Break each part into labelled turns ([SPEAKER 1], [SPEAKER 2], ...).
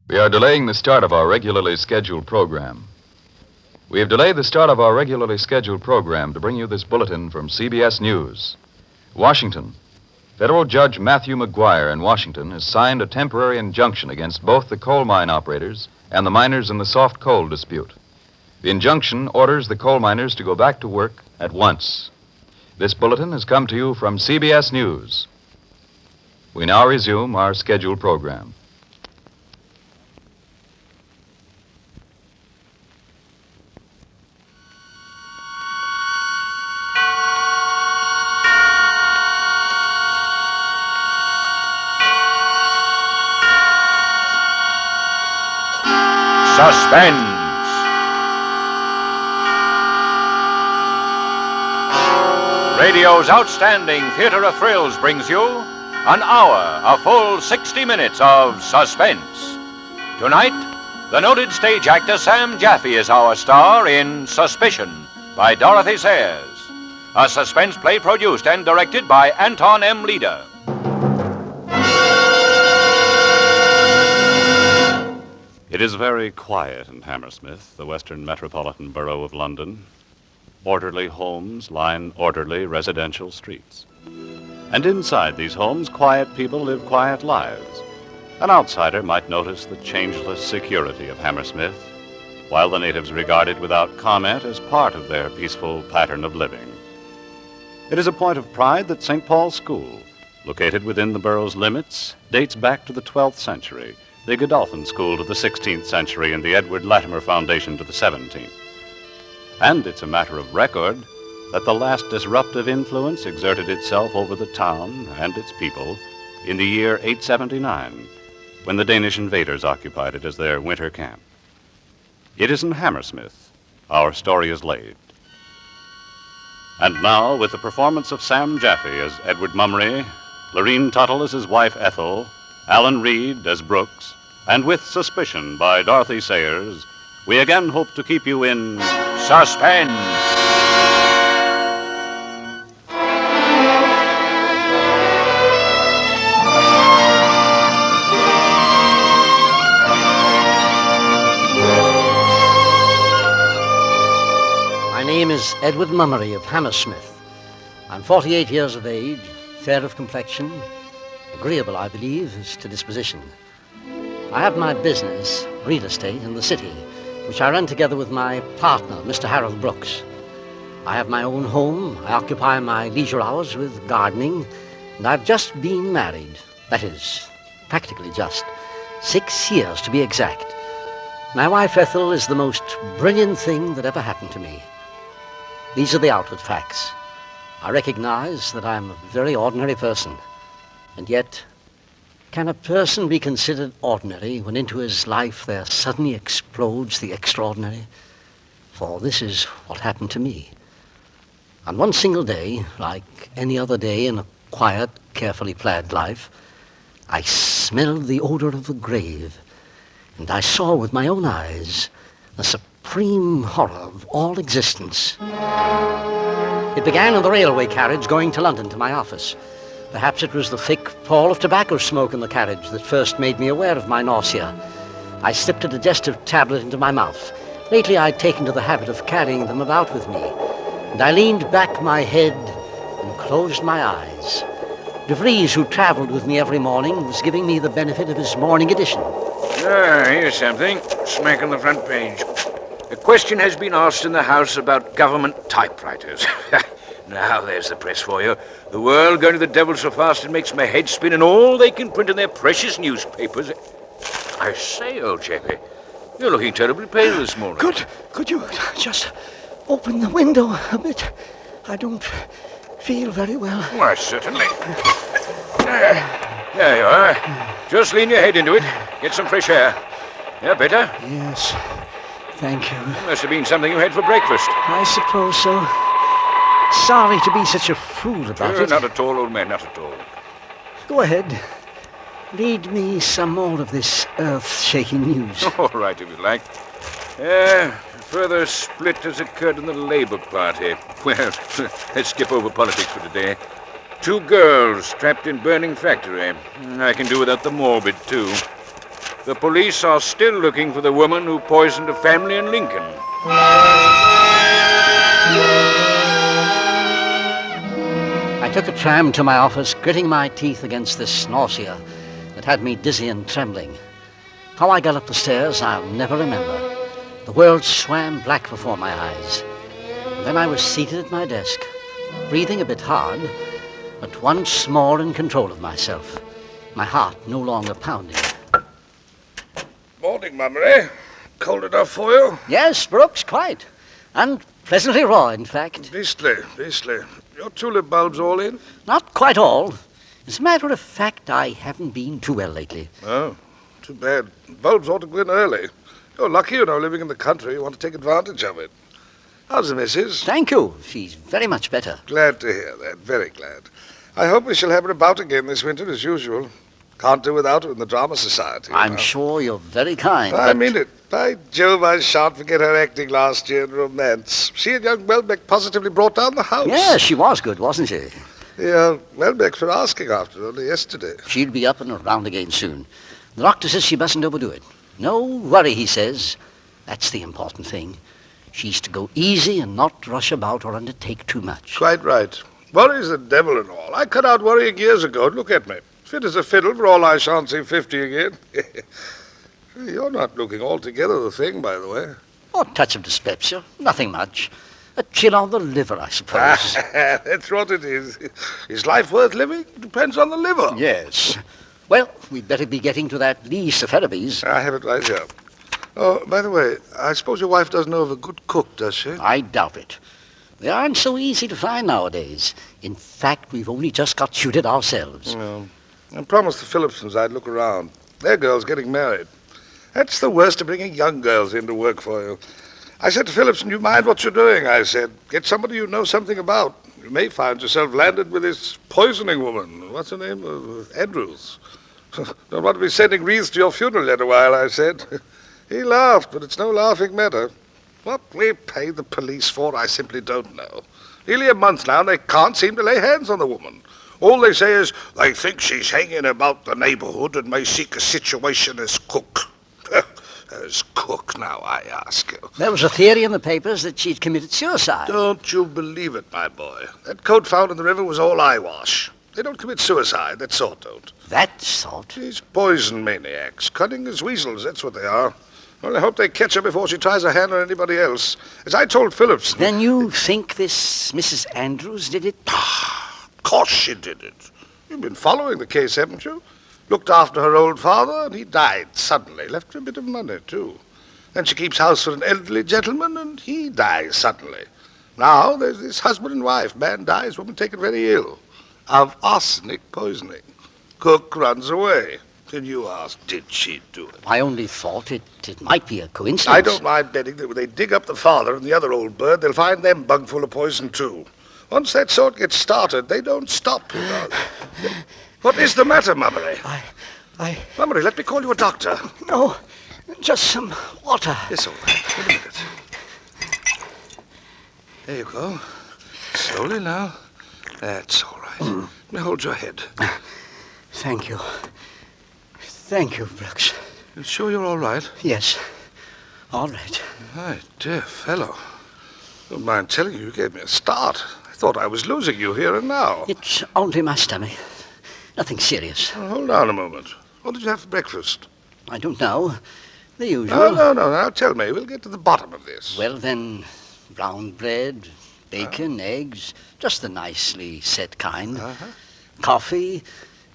[SPEAKER 1] We are delaying the start of our regularly scheduled program. We have delayed the start of our regularly scheduled program to bring you this bulletin from CBS News. Washington. Federal Judge Matthew McGuire in Washington has signed a temporary injunction against both the coal mine operators and the miners in the soft coal dispute. The injunction orders the coal miners to go back to work at once. This bulletin has come to you from CBS News. We now resume our scheduled program.
[SPEAKER 2] Suspense. Radio's outstanding theater of thrills brings you an hour, a full 60 minutes of suspense. Tonight, the noted stage actor Sam Jaffe is our star in Suspicion by Dorothy Sayers, a suspense play produced and directed by Anton M. Leader.
[SPEAKER 3] It is very quiet in Hammersmith, the western metropolitan borough of London. Orderly homes line orderly residential streets. And inside these homes, quiet people live quiet lives. An outsider might notice the changeless security of Hammersmith, while the natives regard it without comment as part of their peaceful pattern of living. It is a point of pride that St. Paul's School, located within the borough's limits, dates back to the 12th century, the Godolphin School to the 16th century, and the Edward Latimer Foundation to the 17th. And it's a matter of record that the last disruptive influence exerted itself over the town and its people in the year 879, when the Danish invaders occupied it as their winter camp. It is in Hammersmith our story is laid. And now, with the performance of Sam Jaffe as Edward Mummery, Lorene Tuttle as his wife Ethel, Alan Reed as Brooks, and with Suspicion by Dorothy Sayers, we again hope to keep you in
[SPEAKER 2] Suspense.
[SPEAKER 4] My name is Edward Mummery of Hammersmith. I'm 48 years of age, fair of complexion, agreeable, I believe, as to disposition. I have my business, real estate, in the city, which I run together with my partner, Mr. Harold Brooks. I have my own home. I occupy my leisure hours with gardening, and I've just been married. That is, practically just. 6 years, to be exact. My wife, Ethel, is the most brilliant thing that ever happened to me. These are the outward facts. I recognize that I'm a very ordinary person, and yet, can a person be considered ordinary when into his life there suddenly explodes the extraordinary? For this is what happened to me. On one single day, like any other day in a quiet, carefully planned life, I smelled the odor of the grave, and I saw with my own eyes the supreme horror of all existence. It began in the railway carriage going to London to my office. Perhaps it was the thick pall of tobacco smoke in the carriage that first made me aware of my nausea. I slipped a digestive tablet into my mouth. Lately, I'd taken to the habit of carrying them about with me, and I leaned back my head and closed my eyes. De Vries, who traveled with me every morning, was giving me the benefit of his morning edition.
[SPEAKER 5] Here's something. Smack on the front page. A question has been asked in the House about government typewriters. Now, there's the press for you. The world going to the devil so fast it makes my head spin, and all they can print in their precious newspapers. I say, old chappie, you're looking terribly pale this morning.
[SPEAKER 4] Could you just open the window a bit? I don't feel very well.
[SPEAKER 5] Why, certainly. There you are. Just lean your head into it. Get some fresh air. Yeah, better?
[SPEAKER 4] Yes, thank you.
[SPEAKER 5] It must have been something you had for breakfast.
[SPEAKER 4] I suppose so. Sorry to be such a fool about it.
[SPEAKER 5] Not at all, old man, not at all.
[SPEAKER 4] Go ahead. Read me some more of this earth-shaking news.
[SPEAKER 5] All right, if you like. Further split has occurred in the Labour Party. Well, let's skip over politics for today. 2 girls trapped in burning factory. I can do without the morbid, too. The police are still looking for the woman who poisoned a family in Lincoln.
[SPEAKER 4] I took a tram to my office, gritting my teeth against this nausea that had me dizzy and trembling. How I got up the stairs, I'll never remember. The world swam black before my eyes. And then I was seated at my desk, breathing a bit hard, but once more in control of myself, my heart no longer pounding.
[SPEAKER 6] Morning, Mummery. Cold enough for you?
[SPEAKER 4] Yes, Brooks, quite. And pleasantly raw, in fact.
[SPEAKER 6] Beastly. Your tulip bulbs all in?
[SPEAKER 4] Not quite all. As a matter of fact, I haven't been too well lately.
[SPEAKER 6] Oh, too bad. Bulbs ought to go in early. You're lucky, living in the country. You want to take advantage of it. How's the missus?
[SPEAKER 4] Thank you. She's very much better.
[SPEAKER 6] Glad to hear that. Very glad. I hope we shall have her about again this winter as usual. Can't do without her in the Drama Society.
[SPEAKER 4] I'm sure you're very kind.
[SPEAKER 6] I mean it. By Jove, I shan't forget her acting last year in Romance. She and young Welbeck positively brought down the house.
[SPEAKER 4] Yes, she was good, wasn't she?
[SPEAKER 6] Yeah, Welbecks were asking after her only yesterday.
[SPEAKER 4] She'll be up and around again soon. The doctor says she mustn't overdo it. No worry, he says. That's the important thing. She's to go easy and not rush about or undertake too much.
[SPEAKER 6] Quite right. Worry's the devil and all. I cut out worrying years ago. Look at me. Fit as a fiddle for all I shan't see 50 again. You're not looking altogether the thing, by the way.
[SPEAKER 4] Oh, a touch of dyspepsia. Nothing much. A chill on the liver, I suppose.
[SPEAKER 6] That's what it is. Is life worth living? Depends on the liver.
[SPEAKER 4] Yes. Well, we'd better be getting to that Lee Safaris.
[SPEAKER 6] I have it right here. Oh, by the way, I suppose your wife doesn't know of a good cook, does she?
[SPEAKER 4] I doubt it. They aren't so easy to find nowadays. In fact, we've only just got shooted ourselves.
[SPEAKER 6] No. I promised the Phillipsons I'd look around. Their girl's getting married. That's the worst of bringing young girls in to work for you. I said to Phillipson, you mind what you're doing? I said, get somebody you know something about. You may find yourself landed with this poisoning woman. What's her name? Andrews. Don't want to be sending wreaths to your funeral yet a while, I said. He laughed, but it's no laughing matter. What we pay the police for, I simply don't know. Nearly a month now, and they can't seem to lay hands on the woman. All they say is they think she's hanging about the neighborhood and may seek a situation as cook. As cook, now, I ask you.
[SPEAKER 4] There was a theory in the papers that she'd committed suicide.
[SPEAKER 6] Don't you believe it, my boy. That coat found in the river was all eyewash. They don't commit suicide, that sort don't.
[SPEAKER 4] That sort?
[SPEAKER 6] These poison maniacs, cunning as weasels, that's what they are. Well, I hope they catch her before she tries her hand on anybody else. As I told Phillips...
[SPEAKER 4] Then you think this Mrs. Andrews did it?
[SPEAKER 6] Of course she did it. You've been following the case, haven't you? Looked after her old father, and he died suddenly. Left her a bit of money, too. Then she keeps house for an elderly gentleman, and he dies suddenly. Now there's this husband and wife. Man dies, woman taken very ill. Of arsenic poisoning. Cook runs away. Then you ask, did she do it?
[SPEAKER 4] I only thought it might be a coincidence.
[SPEAKER 6] I don't mind betting that when they dig up the father and the other old bird, they'll find them bung full of poison, too. Once that sort gets started, they don't stop, you know. What is the matter, Mummery? Mummery, let me call you a doctor.
[SPEAKER 4] No, just some water.
[SPEAKER 6] Yes, all right. Wait a minute. There you go. Slowly now. That's all right. Now hold your head.
[SPEAKER 4] Thank you. Thank you, Brooks.
[SPEAKER 6] You sure you're all right?
[SPEAKER 4] Yes. All right.
[SPEAKER 6] My dear fellow. Don't mind telling you, you gave me a start. I thought I was losing you here and now.
[SPEAKER 4] It's only my stomach. Nothing serious.
[SPEAKER 6] Well, hold on a moment. What did you have for breakfast?
[SPEAKER 4] I don't know. The usual.
[SPEAKER 6] No. Now tell me. We'll get to the bottom of this.
[SPEAKER 4] Well, then, brown bread, bacon, eggs, just the nicely set kind. Coffee,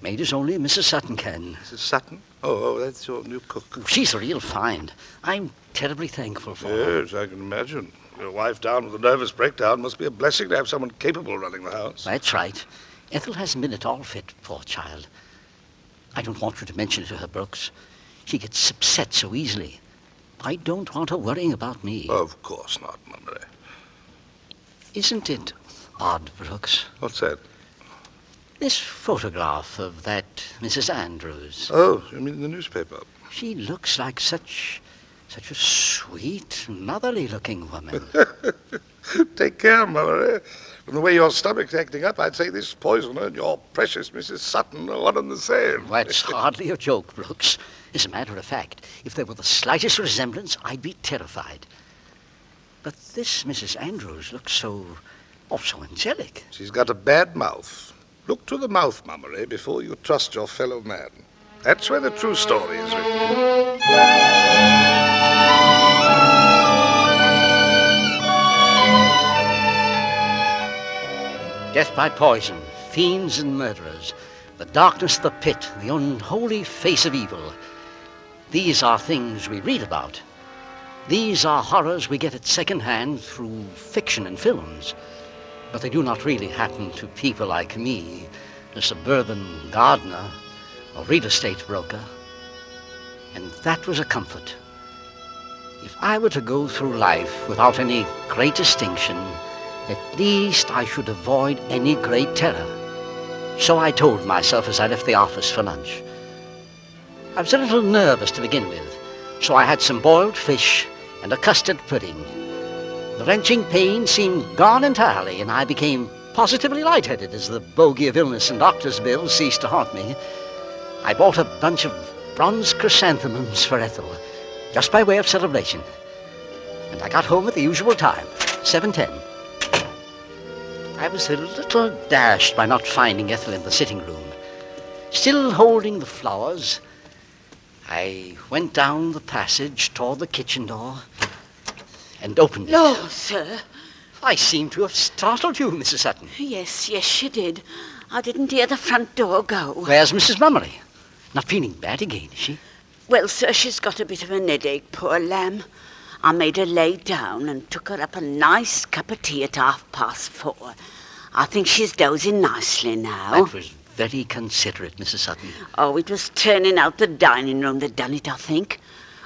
[SPEAKER 4] made as only Mrs. Sutton can.
[SPEAKER 6] Mrs. Sutton? Oh, that's your new cook.
[SPEAKER 4] She's a real find. I'm terribly thankful for her.
[SPEAKER 6] Yes, I can imagine. Your wife down with a nervous breakdown must be a blessing to have someone capable running the house.
[SPEAKER 4] That's right. Ethel hasn't been at all fit, poor child. I don't want you to mention it to her, Brooks. She gets upset so easily. I don't want her worrying about me.
[SPEAKER 6] Of course not, Mummery.
[SPEAKER 4] Isn't it odd, Brooks?
[SPEAKER 6] What's that?
[SPEAKER 4] This photograph of that Mrs. Andrews.
[SPEAKER 6] Oh, you mean in the newspaper?
[SPEAKER 4] She looks like such a sweet, motherly-looking woman.
[SPEAKER 6] Take care, Mummery. From the way your stomach's acting up, I'd say this poisoner and your precious Mrs. Sutton are one and the same.
[SPEAKER 4] That's hardly a joke, Brooks. As a matter of fact, if there were the slightest resemblance, I'd be terrified. But this Mrs. Andrews looks so angelic.
[SPEAKER 6] She's got a bad mouth. Look to the mouth, Mummery, before you trust your fellow man. That's where the true story is written.
[SPEAKER 4] Death by poison, fiends and murderers, the darkness of the pit, the unholy face of evil. These are things we read about. These are horrors we get at second hand through fiction and films. But they do not really happen to people like me, a suburban gardener or real estate broker. And that was a comfort. If I were to go through life without any great distinction, at least I should avoid any great terror. So I told myself as I left the office for lunch. I was a little nervous to begin with, so I had some boiled fish and a custard pudding. The wrenching pain seemed gone entirely, and I became positively lightheaded as the bogey of illness and doctor's bills ceased to haunt me. I bought a bunch of bronze chrysanthemums for Ethel, just by way of celebration. And I got home at the usual time, 7:10. I was a little dashed by not finding Ethel in the sitting room. Still holding the flowers, I went down the passage toward the kitchen door and opened it.
[SPEAKER 7] Lord, sir.
[SPEAKER 4] I seem to have startled you, Mrs. Sutton.
[SPEAKER 7] Yes, you did. I didn't hear the front door go.
[SPEAKER 4] Where's Mrs. Mummery? Not feeling bad again, is she?
[SPEAKER 7] Well, sir, she's got a bit of an headache, poor lamb. I made her lay down and took her up a nice cup of tea at 4:30. I think she's dozing nicely now.
[SPEAKER 4] That was very considerate, Mrs. Sutton.
[SPEAKER 7] Oh, it was turning out the dining room that done it, I think.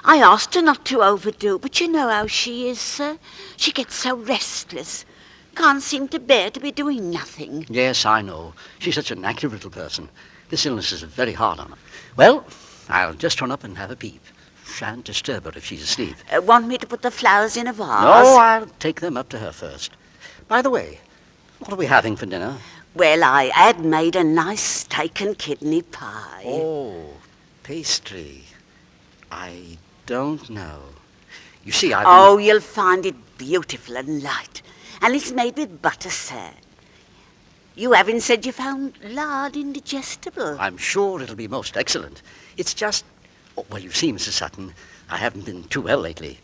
[SPEAKER 7] I asked her not to overdo, but you know how she is, sir. She gets so restless. Can't seem to bear to be doing nothing.
[SPEAKER 4] Yes, I know. She's such an active little person. This illness is very hard on her. Well, I'll just run up and have a peep. Shan't disturb her if she's asleep.
[SPEAKER 7] Want me to put the flowers in a vase?
[SPEAKER 4] No, I'll take them up to her first. By the way, what are we having for dinner?
[SPEAKER 7] Well, I had made a nice steak and kidney pie.
[SPEAKER 4] Oh, pastry. I don't know. You see,
[SPEAKER 7] Oh, you'll find it beautiful and light. And it's made with butter, sir. You haven't said you found lard indigestible.
[SPEAKER 4] I'm sure it'll be most excellent. It's just... Oh, well, you see, Mrs. Sutton, I haven't been too well lately.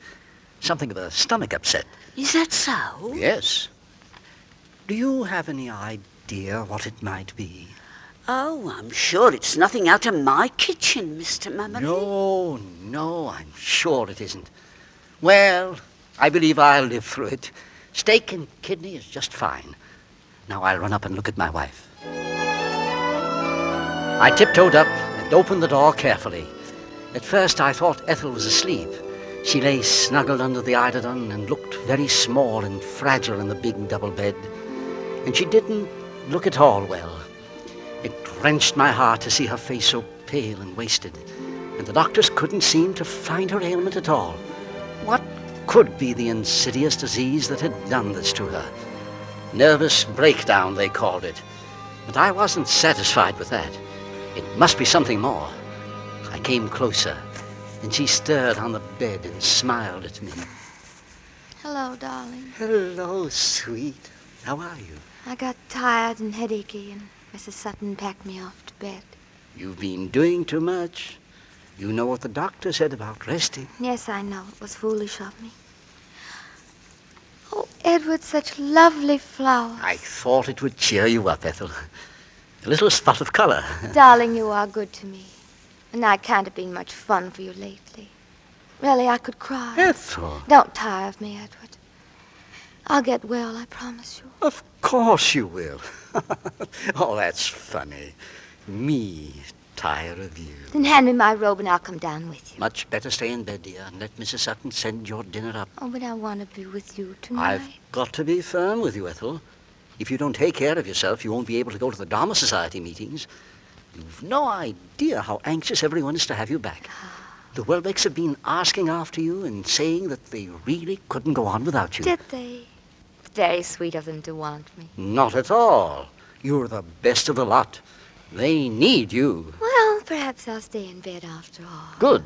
[SPEAKER 4] Something of a stomach upset.
[SPEAKER 7] Is that so?
[SPEAKER 4] Yes. Do you have any idea what it might be?
[SPEAKER 7] Oh, I'm sure it's nothing out of my kitchen, Mr. Mummery.
[SPEAKER 4] No, I'm sure it isn't. Well, I believe I'll live through it. Steak and kidney is just fine. Now I'll run up and look at my wife. I tiptoed up and opened the door carefully. At first I thought Ethel was asleep. She lay snuggled under the eiderdown and looked very small and fragile in the big double bed. And she didn't look at all well. It wrenched my heart to see her face so pale and wasted, and the doctors couldn't seem to find her ailment at all. What could be the insidious disease that had done this to her? Nervous breakdown, they called it. But I wasn't satisfied with that. It must be something more. I came closer, and she stirred on the bed and smiled at me.
[SPEAKER 8] Hello, darling.
[SPEAKER 4] Hello, sweet. How are you?
[SPEAKER 8] I got tired and headachy, and Mrs. Sutton packed me off to bed.
[SPEAKER 4] You've been doing too much. You know what the doctor said about resting.
[SPEAKER 8] Yes, I know. It was foolish of me. Oh, Edward, such lovely flowers.
[SPEAKER 4] I thought it would cheer you up, Ethel. A little spot of color.
[SPEAKER 8] Darling, you are good to me. And I can't have been much fun for you lately. Really, I could cry.
[SPEAKER 4] Ethel.
[SPEAKER 8] Don't tire of me, Edward. I'll get well, I promise you.
[SPEAKER 4] Of course you will. Oh, that's funny. Me tire of you.
[SPEAKER 8] Then hand me my robe and I'll come down with you.
[SPEAKER 4] Much better stay in bed, dear, and let Mrs. Sutton send your dinner up.
[SPEAKER 8] Oh, but I want to be with you tonight.
[SPEAKER 4] I've got to be firm with you, Ethel. If you don't take care of yourself, you won't be able to go to the Dharma Society meetings. You've no idea how anxious everyone is to have you back. The Welbecks have been asking after you and saying that they really couldn't go on without you.
[SPEAKER 8] Did they? Very sweet of them to want me.
[SPEAKER 4] Not at all. You're the best of the lot. They need you.
[SPEAKER 8] Well, perhaps I'll stay in bed after all.
[SPEAKER 4] Good.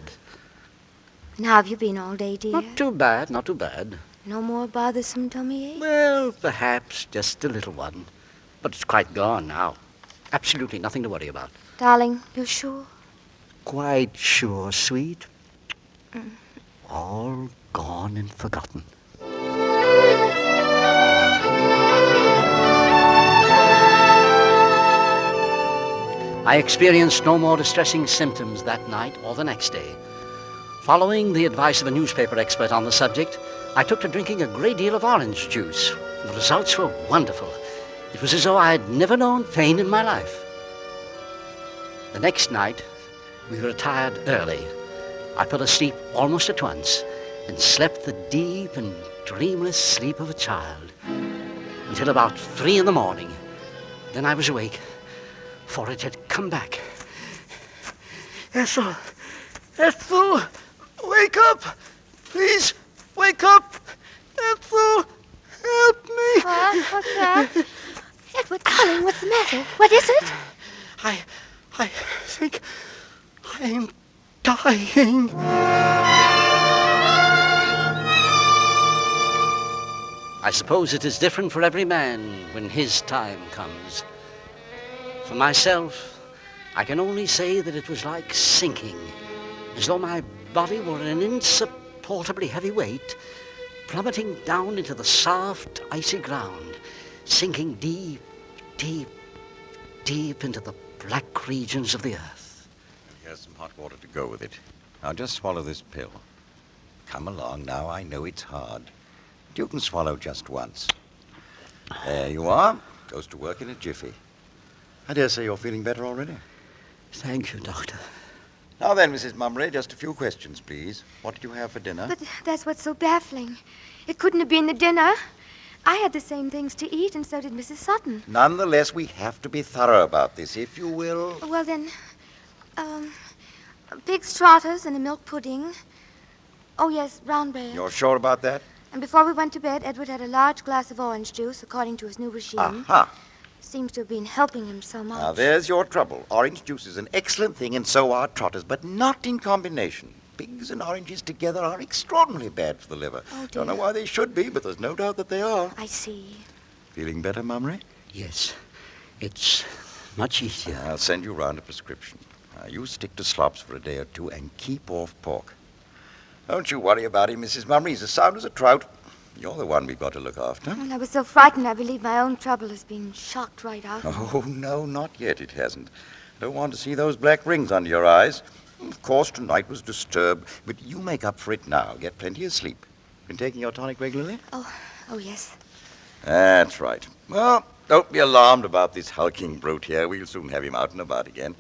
[SPEAKER 8] And how have you been all day, dear?
[SPEAKER 4] Not too bad, not too bad.
[SPEAKER 8] No more bothersome tummy ache?
[SPEAKER 4] Well, perhaps just a little one. But it's quite gone now. Absolutely nothing to worry about.
[SPEAKER 8] Darling, you're sure?
[SPEAKER 4] Quite sure, sweet. All gone and forgotten. I experienced no more distressing symptoms that night or the next day. Following the advice of a newspaper expert on the subject, I took to drinking a great deal of orange juice. The results were wonderful. It was as though I had never known pain in my life. The next night, we retired early. I fell asleep almost at once and slept the deep and dreamless sleep of a child until about 3 a.m. Then I was awake, for it had come back. Ethel! Ethel! Wake up! Please, wake up! Ethel! Help me!
[SPEAKER 8] What? What's that? Edward, darling, what's the matter? What is it?
[SPEAKER 4] I think I'm dying. I suppose it is different for every man when his time comes. For myself, I can only say that it was like sinking, as though my body were an insupportably heavy weight, plummeting down into the soft, icy ground, sinking deep, deep, deep into the black regions of the earth.
[SPEAKER 9] Here's some hot water to go with it. Now just swallow this pill. Come along now, I know it's hard. But you can swallow just once. There you are. Goes to work in a jiffy. I dare say you're feeling better already.
[SPEAKER 4] Thank you, Doctor.
[SPEAKER 9] Now then, Mrs. Mummery, just a few questions, please. What did you have for dinner?
[SPEAKER 8] But that's what's so baffling. It couldn't have been the dinner. I had the same things to eat, and so did Mrs. Sutton.
[SPEAKER 9] Nonetheless, we have to be thorough about this, if you will.
[SPEAKER 8] Well, then, big stratas and a milk pudding. Oh, yes, brown bread.
[SPEAKER 9] You're sure about that?
[SPEAKER 8] And before we went to bed, Edward had a large glass of orange juice, according to his new regime.
[SPEAKER 9] Aha.
[SPEAKER 8] Seems to have been helping him so much.
[SPEAKER 9] Now, there's your trouble. Orange juice is an excellent thing, and so are trotters, but not in combination. Pigs and oranges together are extraordinarily bad for the liver.
[SPEAKER 8] Oh, dear.
[SPEAKER 9] Don't know why they should be, but there's no doubt that they are.
[SPEAKER 8] I see.
[SPEAKER 9] Feeling better, Mummery?
[SPEAKER 4] Yes, it's much easier.
[SPEAKER 9] I'll send you round a prescription. You stick to slops for a day or two and keep off pork. Don't you worry about him, Mrs. Mummery. He's as sound as a trout. You're the one we've got to look after.
[SPEAKER 8] Well, I was so frightened, I believe my own trouble has been shocked right out.
[SPEAKER 9] Oh, no, not yet. It hasn't. Don't want to see those black rings under your eyes. Of course, tonight was disturbed, but you make up for it now. Get plenty of sleep. Been taking your tonic regularly?
[SPEAKER 8] Oh, yes.
[SPEAKER 9] That's right. Well, don't be alarmed about this hulking brute here. We'll soon have him out and about again.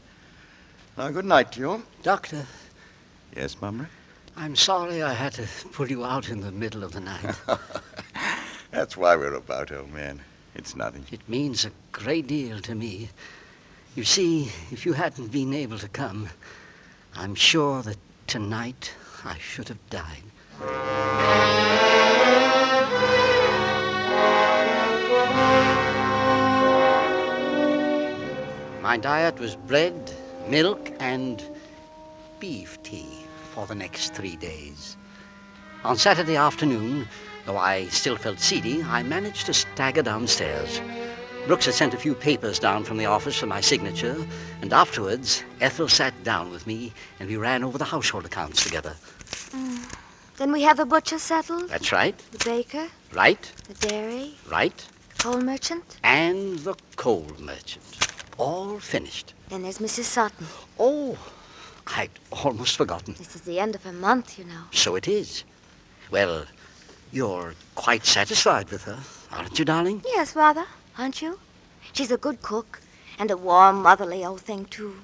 [SPEAKER 9] Now, good night to you.
[SPEAKER 4] Doctor,
[SPEAKER 9] Yes, Mummery?
[SPEAKER 4] I'm sorry I had to pull you out in the middle of the night.
[SPEAKER 9] That's why we're about, old man. It's nothing.
[SPEAKER 4] It means a great deal to me. You see, if you hadn't been able to come, I'm sure that tonight I should have died. My diet was bread, milk, and beef tea for the next 3 days. On Saturday afternoon, though I still felt seedy, I managed to stagger downstairs. Brooks had sent a few papers down from the office for my signature, and afterwards, Ethel sat down with me, and we ran over the household accounts together.
[SPEAKER 8] Then we have the butcher settled,
[SPEAKER 4] That's right.
[SPEAKER 8] the baker,
[SPEAKER 4] Right,
[SPEAKER 8] the dairy,
[SPEAKER 4] right,
[SPEAKER 8] the coal merchant.
[SPEAKER 4] and the coal merchant. All finished.
[SPEAKER 8] Then there's Mrs. Sutton.
[SPEAKER 4] Oh, I'd almost forgotten.
[SPEAKER 8] This is the end of her month, you know.
[SPEAKER 4] So it is. Well, you're quite satisfied with her, aren't you, darling?
[SPEAKER 8] Yes, rather, aren't you? She's a good cook, and a warm, motherly old thing, too.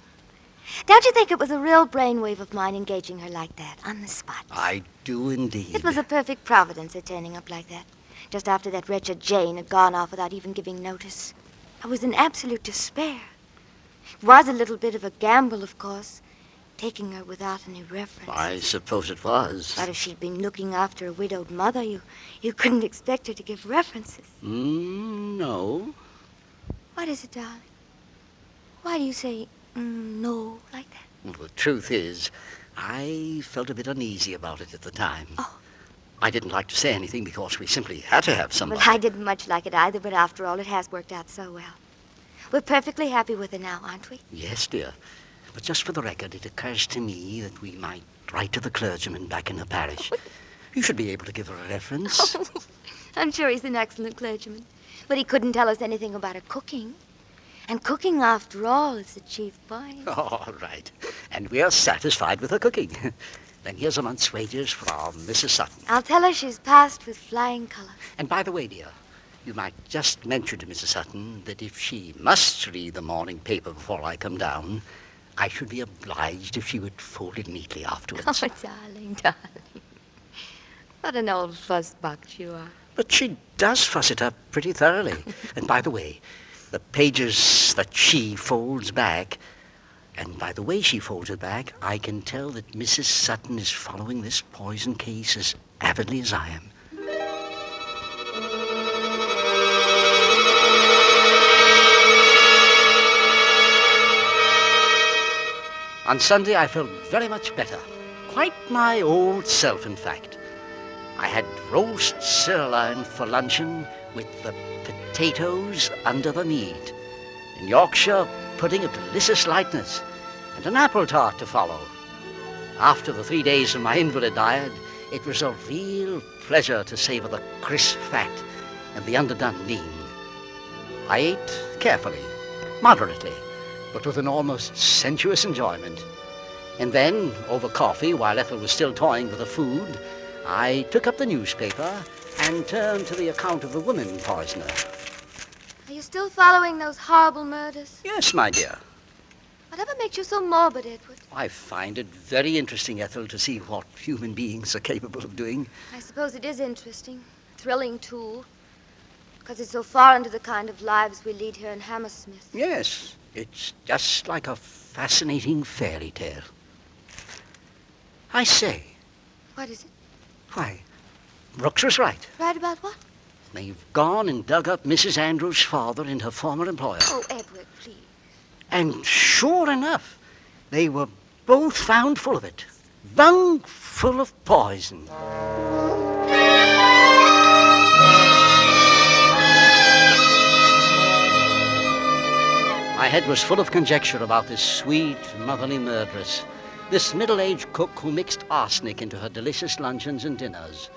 [SPEAKER 8] Don't you think it was a real brainwave of mine engaging her like that, on the spot?
[SPEAKER 4] I do indeed.
[SPEAKER 8] It was a perfect providence, her turning up like that, just after that wretched Jane had gone off without even giving notice. I was in absolute despair. It was a little bit of a gamble, of course, taking her without any reference.
[SPEAKER 4] I suppose it was.
[SPEAKER 8] But if she'd been looking after a widowed mother, you couldn't expect her to give references.
[SPEAKER 4] No.
[SPEAKER 8] What is it, darling? Why do you say, no, like that?
[SPEAKER 4] Well, the truth is, I felt a bit uneasy about it at the time.
[SPEAKER 8] Oh.
[SPEAKER 4] I didn't like to say anything because we simply had to have somebody.
[SPEAKER 8] Well, I didn't much like it either, but after all, it has worked out so well. We're perfectly happy with her now, aren't we?
[SPEAKER 4] Yes, dear. But just for the record, it occurs to me that we might write to the clergyman back in the parish. You should be able to give her a reference.
[SPEAKER 8] I'm sure he's an excellent clergyman. But he couldn't tell us anything about her cooking. And cooking, after all, is the chief point.
[SPEAKER 4] All right. And we are satisfied with her cooking. Then here's a month's wages from Mrs. Sutton.
[SPEAKER 8] I'll tell her she's passed with flying colors.
[SPEAKER 4] And by the way, dear, you might just mention to Mrs. Sutton that if she must read the morning paper before I come down, I should be obliged if she would fold it neatly afterwards.
[SPEAKER 8] Oh, darling, darling. What an old fussbox you are.
[SPEAKER 4] But she does fuss it up pretty thoroughly. And by the way, the pages that she folds back, and by the way she folds it back, I can tell that Mrs. Sutton is following this poison case as avidly as I am. On Sunday, I felt very much better. Quite my old self, in fact. I had roast sirloin for luncheon with the potatoes under the meat. In Yorkshire, pudding of delicious lightness, and an apple tart to follow. After the 3 days of my invalid diet, it was a real pleasure to savor the crisp fat and the underdone lean. I ate carefully, moderately, but with an almost sensuous enjoyment. And then, over coffee, while Ethel was still toying with the food, I took up the newspaper and turned to the account of the woman poisoner.
[SPEAKER 8] Are you still following those horrible murders?
[SPEAKER 4] Yes, my dear.
[SPEAKER 8] Whatever makes you so morbid, Edward?
[SPEAKER 4] I find it very interesting, Ethel, to see what human beings are capable of doing.
[SPEAKER 8] I suppose it is interesting. Thrilling, too. Because it's so far into the kind of lives we lead here in Hammersmith.
[SPEAKER 4] Yes, it's just like a fascinating fairy tale. I say.
[SPEAKER 8] What is it?
[SPEAKER 4] Why, Brooks was right.
[SPEAKER 8] Right about what?
[SPEAKER 4] They've gone and dug up Mrs. Andrews' father and her former employer.
[SPEAKER 8] Oh, Edward, please.
[SPEAKER 4] And sure enough, they were both found full of it. Bung full of poison. My head was full of conjecture about this sweet, motherly murderess. This middle-aged cook who mixed arsenic into her delicious luncheons and dinners.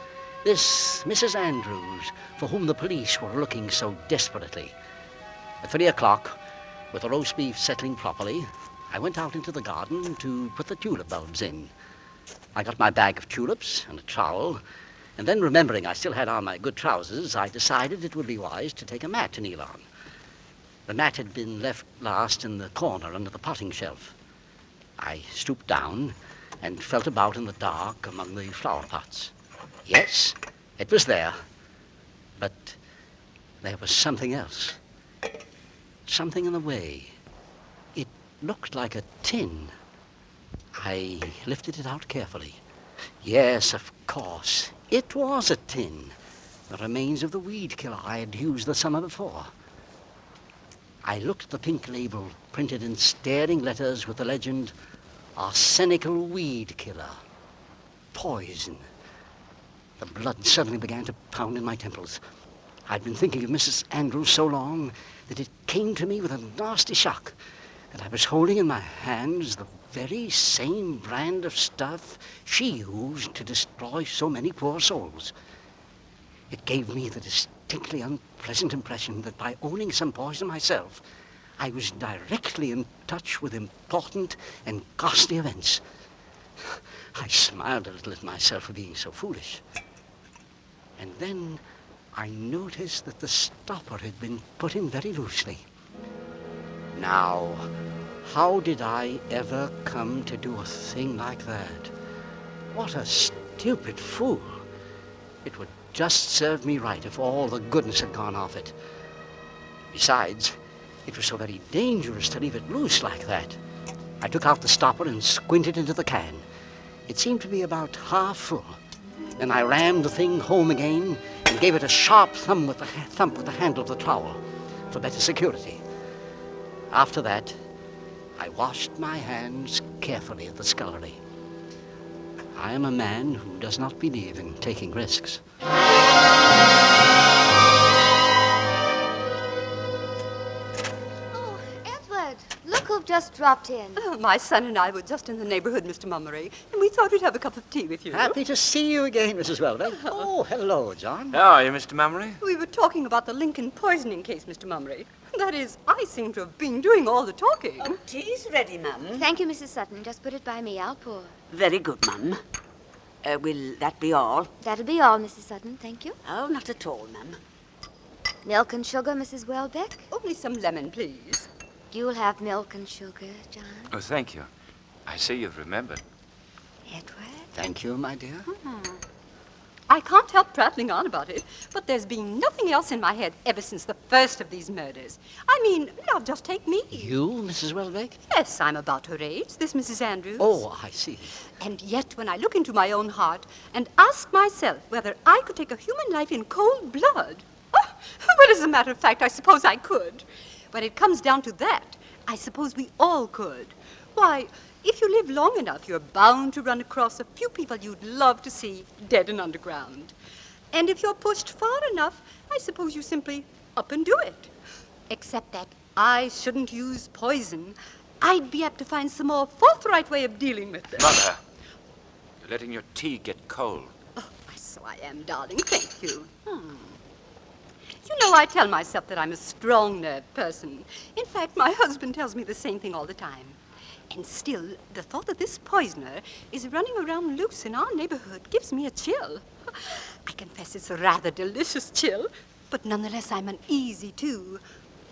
[SPEAKER 4] This Mrs. Andrews, for whom the police were looking so desperately. At 3 o'clock, with the roast beef settling properly, I went out into the garden to put the tulip bulbs in. I got my bag of tulips and a trowel, and then remembering I still had on my good trousers, I decided it would be wise to take a mat to kneel on. The mat had been left last in the corner under the potting shelf. I stooped down and felt about in the dark among the flower pots. Yes, it was there, but there was something else. Something in the way. It looked like a tin. I lifted it out carefully. Yes, of course, it was a tin. The remains of the weed killer I had used the summer before. I looked at the pink label printed in staring letters with the legend, Arsenical Weed Killer. Poison. The blood suddenly began to pound in my temples. I'd been thinking of Mrs. Andrews so long that it came to me with a nasty shock that I was holding in my hands the very same brand of stuff she used to destroy so many poor souls. It gave me the distinctly unpleasant impression that by owning some poison myself, I was directly in touch with important and ghastly events. I smiled a little at myself for being so foolish. And then I noticed that the stopper had been put in very loosely. Now, how did I ever come to do a thing like that? What a stupid fool. It would just serve me right if all the goodness had gone off it. Besides, it was so very dangerous to leave it loose like that. I took out the stopper and squinted into the can. It seemed to be about half full. Then I rammed the thing home again and gave it a sharp thump with the handle of the trowel for better security. After that, I washed my hands carefully at the scullery. I am a man who does not believe in taking risks.
[SPEAKER 8] Oh, Edward, look who've just dropped in.
[SPEAKER 10] Oh, my son and I were just in the neighborhood, Mr. Mummery, and we thought we'd have a cup of tea with you.
[SPEAKER 4] Happy to see you again, Mrs. Welbeck. Oh, hello, John.
[SPEAKER 5] How are you, Mr. Mummery?
[SPEAKER 10] We were talking about the Lincoln poisoning case, Mr. Mummery. That is, I seem to have been doing all the talking.
[SPEAKER 7] Oh, tea's ready, ma'am.
[SPEAKER 8] Thank you, Mrs. Sutton. Just put it by me. I'll pour.
[SPEAKER 7] Very good, ma'am. Will that be all?
[SPEAKER 8] That'll be all, Mrs. Sutton. Thank you.
[SPEAKER 7] Oh, not at all, ma'am.
[SPEAKER 8] Milk and sugar, Mrs. Welbeck?
[SPEAKER 10] Only some lemon, please.
[SPEAKER 8] You'll have milk and sugar, John.
[SPEAKER 5] Oh, thank you. I see you've remembered.
[SPEAKER 8] Edward?
[SPEAKER 4] Thank you, my dear.
[SPEAKER 10] I can't help prattling on about it, but there's been nothing else in my head ever since the first of these murders. I mean, now just take me.
[SPEAKER 4] You, Mrs. Welbeck?
[SPEAKER 10] Yes, I'm about her age, this Mrs. Andrews.
[SPEAKER 4] Oh, I see.
[SPEAKER 10] And yet, when I look into my own heart and ask myself whether I could take a human life in cold blood, well, as a matter of fact, I suppose I could. When it comes down to that, I suppose we all could. Why, if you live long enough, you're bound to run across a few people you'd love to see dead and underground. And if you're pushed far enough, I suppose you simply up and do it. Except that I shouldn't use poison. I'd be apt to find some more forthright way of dealing with it.
[SPEAKER 5] Mother, you're letting your tea get cold.
[SPEAKER 10] Oh, so I am, darling. Thank you. You know, I tell myself that I'm a strong-nerved person. In fact, my husband tells me the same thing all the time. And still, the thought that this poisoner is running around loose in our neighborhood gives me a chill. I confess it's a rather delicious chill, but nonetheless I'm uneasy, too.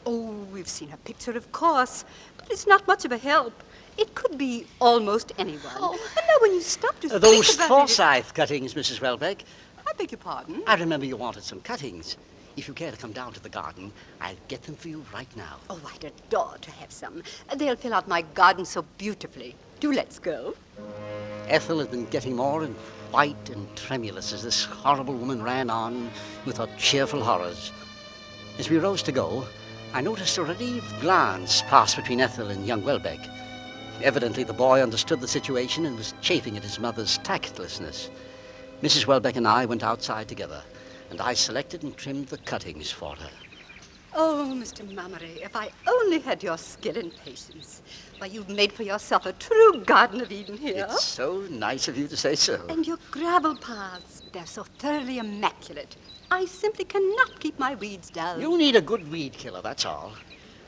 [SPEAKER 10] Oh, we've seen her picture, of course, but it's not much of a help. It could be almost anyone. Oh. And now when you stop to
[SPEAKER 4] Those
[SPEAKER 10] think about
[SPEAKER 4] Forsyth cuttings, Mrs. Welbeck.
[SPEAKER 10] I beg your pardon?
[SPEAKER 4] I remember you wanted some cuttings. If you care to come down to the garden, I'll get them for you right now.
[SPEAKER 10] Oh, I'd adore to have some. They'll fill out my garden so beautifully. Do let's go.
[SPEAKER 4] Ethel had been getting more and white and tremulous as this horrible woman ran on with her cheerful horrors. As we rose to go, I noticed a relieved glance pass between Ethel and young Welbeck. Evidently, the boy understood the situation and was chafing at his mother's tactlessness. Mrs. Welbeck and I went outside together, and I selected and trimmed the cuttings for her.
[SPEAKER 10] Oh, Mr. Mummery, if I only had your skill and patience. Why, you've made for yourself a true Garden of Eden here.
[SPEAKER 4] It's so nice of you to say so.
[SPEAKER 10] And your gravel paths, they're so thoroughly immaculate. I simply cannot keep my weeds down.
[SPEAKER 4] You need a good weed killer, that's all.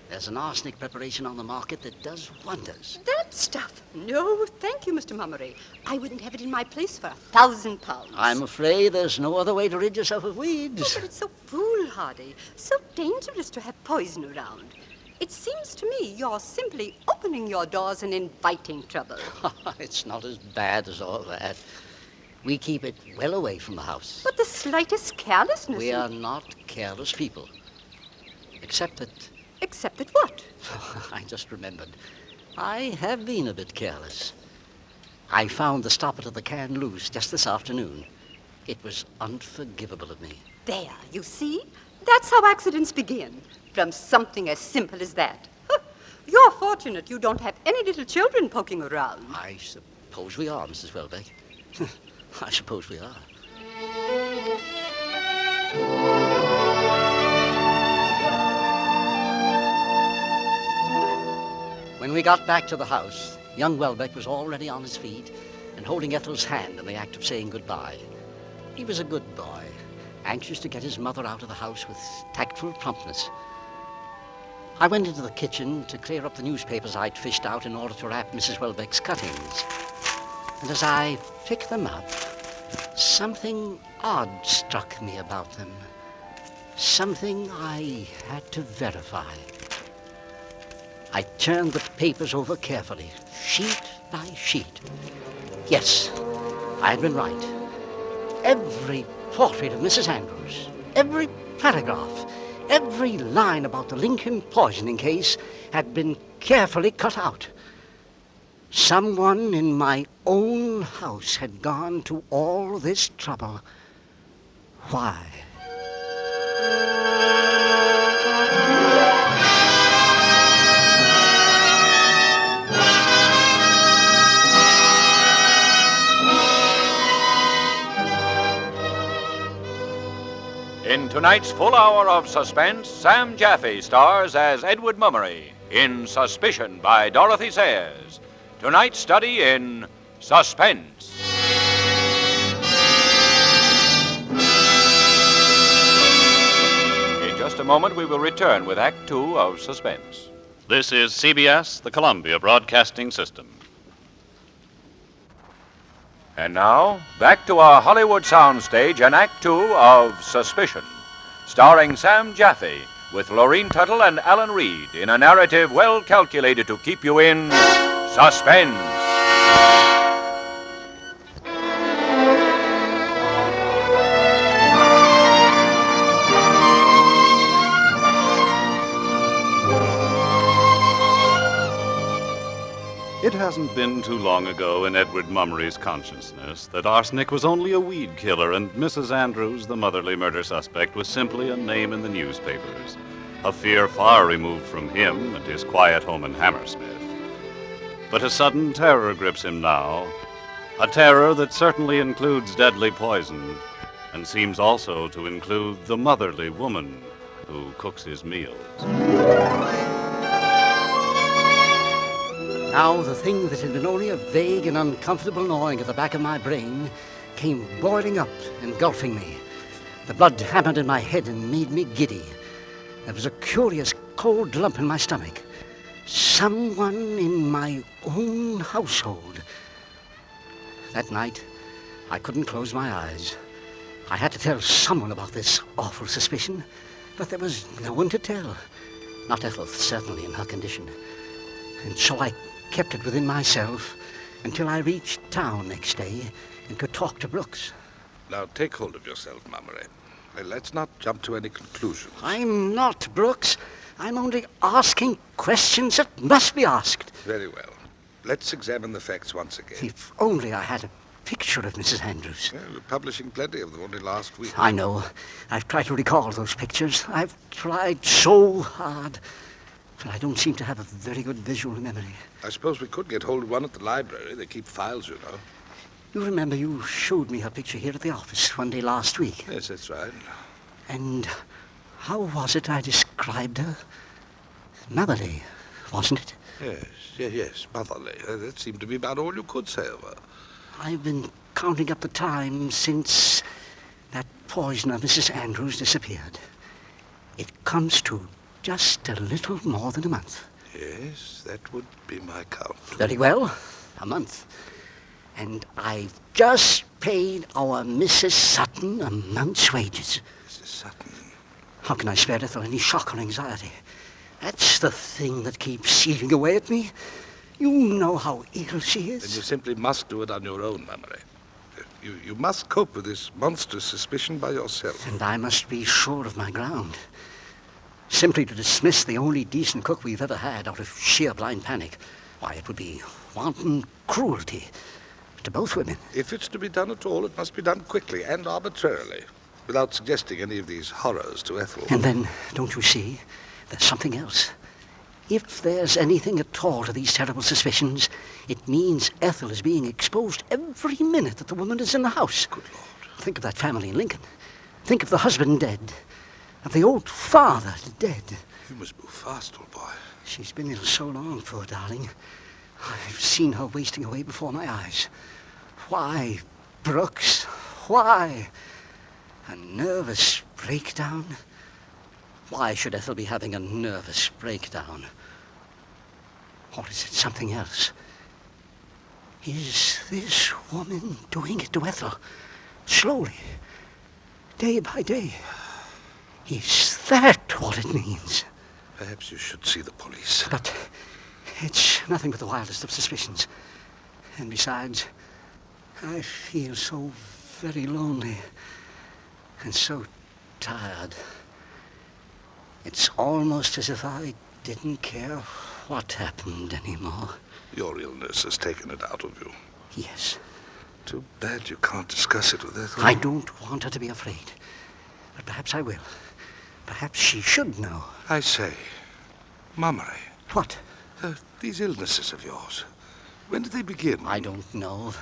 [SPEAKER 4] There's an arsenic preparation on the market that does wonders.
[SPEAKER 10] That stuff? No, thank you, Mr. Mummery. I wouldn't have it in my place for £1,000.
[SPEAKER 4] I'm afraid there's no other way to rid yourself of weeds.
[SPEAKER 10] Oh, but it's so foolhardy, so dangerous to have poison around. It seems to me you're simply opening your doors and inviting trouble.
[SPEAKER 4] It's not as bad as all that. We keep it well away from the house.
[SPEAKER 10] But the slightest carelessness...
[SPEAKER 4] We are not careless people. Except that...
[SPEAKER 10] Except that what?
[SPEAKER 4] I just remembered. I have been a bit careless. I found the stopper to the can loose just this afternoon. It was unforgivable of me.
[SPEAKER 10] There, you see? That's how accidents begin. From something as simple as that. You're fortunate you don't have any little children poking around.
[SPEAKER 4] I suppose we are, Mrs. Welbeck. I suppose we are. When we got back to the house, young Welbeck was already on his feet and holding Ethel's hand in the act of saying goodbye. He was a good boy, anxious to get his mother out of the house with tactful promptness. I went into the kitchen to clear up the newspapers I'd fished out in order to wrap Mrs. Welbeck's cuttings. And as I picked them up, something odd struck me about them. Something I had to verify. I turned the papers over carefully, sheet by sheet. Yes, I had been right. Every portrait of Mrs. Andrews, every paragraph, every line about the Lincoln poisoning case had been carefully cut out. Someone in my own house had gone to all this trouble. Why?
[SPEAKER 2] In tonight's full hour of suspense, Sam Jaffe stars as Edward Mummery in Suspicion by Dorothy Sayers. Tonight's study in Suspense. In just a moment, we will return with Act Two of Suspense.
[SPEAKER 3] This is CBS, the Columbia Broadcasting System.
[SPEAKER 2] And now, back to our Hollywood soundstage and Act Two of Suspicion, starring Sam Jaffe with Lorene Tuttle and Alan Reed in a narrative well calculated to keep you in suspense.
[SPEAKER 3] It hasn't been too long ago in Edward Mummery's consciousness that arsenic was only a weed killer and Mrs. Andrews, the motherly murder suspect, was simply a name in the newspapers, a fear far removed from him and his quiet home in Hammersmith. But a sudden terror grips him now, a terror that certainly includes deadly poison and seems also to include the motherly woman who cooks his meals.
[SPEAKER 4] Now, the thing that had been only a vague and uncomfortable gnawing at the back of my brain came boiling up, engulfing me. The blood hammered in my head and made me giddy. There was a curious cold lump in my stomach. Someone in my own household. That night, I couldn't close my eyes. I had to tell someone about this awful suspicion, but there was no one to tell. Not Ethel, certainly in her condition. And so I kept it within myself until I reached town next day and could talk to Brooks.
[SPEAKER 6] Now, take hold of yourself, Mummery. Let's not jump to any conclusions.
[SPEAKER 4] I'm not, Brooks. I'm only asking questions that must be asked.
[SPEAKER 6] Very well. Let's examine the facts once again.
[SPEAKER 4] If only I had a picture of Mrs. Andrews.
[SPEAKER 6] Yeah, we're publishing plenty of them only last week.
[SPEAKER 4] I know. I've tried to recall those pictures. I've tried so hard. But I don't seem to have a very good visual memory.
[SPEAKER 6] I suppose we could get hold of one at the library. They keep files, you know.
[SPEAKER 4] You remember you showed me her picture here at the office one day last week.
[SPEAKER 6] Yes, that's right.
[SPEAKER 4] And how was it I described her? Motherly, wasn't it?
[SPEAKER 6] Yes, motherly. That seemed to be about all you could say of her.
[SPEAKER 4] I've been counting up the time since that poisoner, Mrs. Andrews, disappeared. It comes to just a little more than a month.
[SPEAKER 6] Yes, that would be my count.
[SPEAKER 4] Very well, a month. And I've just paid our Mrs. Sutton a month's wages.
[SPEAKER 6] Mrs. Sutton?
[SPEAKER 4] How can I spare Ethel any shock or anxiety? That's the thing that keeps eating away at me. You know how ill she is.
[SPEAKER 6] Then you simply must do it on your own, Mummery. You must cope with this monstrous suspicion by yourself.
[SPEAKER 4] And I must be sure of my ground. Simply to dismiss the only decent cook we've ever had out of sheer blind panic, why, it would be wanton cruelty to both women.
[SPEAKER 6] If it's to be done at all, it must be done quickly and arbitrarily, without suggesting any of these horrors to Ethel.
[SPEAKER 4] And then, don't you see, there's something else. If there's anything at all to these terrible suspicions, it means Ethel is being exposed every minute that the woman is in the house.
[SPEAKER 6] Good Lord.
[SPEAKER 4] Think of that family in Lincoln. Think of the husband dead. Of the old father dead.
[SPEAKER 6] You must move fast, old boy.
[SPEAKER 4] She's been ill so long, poor darling. I've seen her wasting away before my eyes. Why, Brooks? Why? A nervous breakdown? Why should Ethel be having a nervous breakdown? Or is it something else? Is this woman doing it to Ethel? Slowly, day by day. Is that what it means?
[SPEAKER 6] Perhaps you should see the police.
[SPEAKER 4] But it's nothing but the wildest of suspicions. And besides, I feel so very lonely and so tired. It's almost as if I didn't care what happened anymore.
[SPEAKER 6] Your illness has taken it out of you.
[SPEAKER 4] Yes.
[SPEAKER 6] Too bad you can't discuss it with Ethel.
[SPEAKER 4] I don't want her to be afraid. But perhaps I will. Perhaps she should know.
[SPEAKER 6] I say, Mummery.
[SPEAKER 4] What?
[SPEAKER 6] These illnesses of yours, when did they begin?
[SPEAKER 4] I don't know.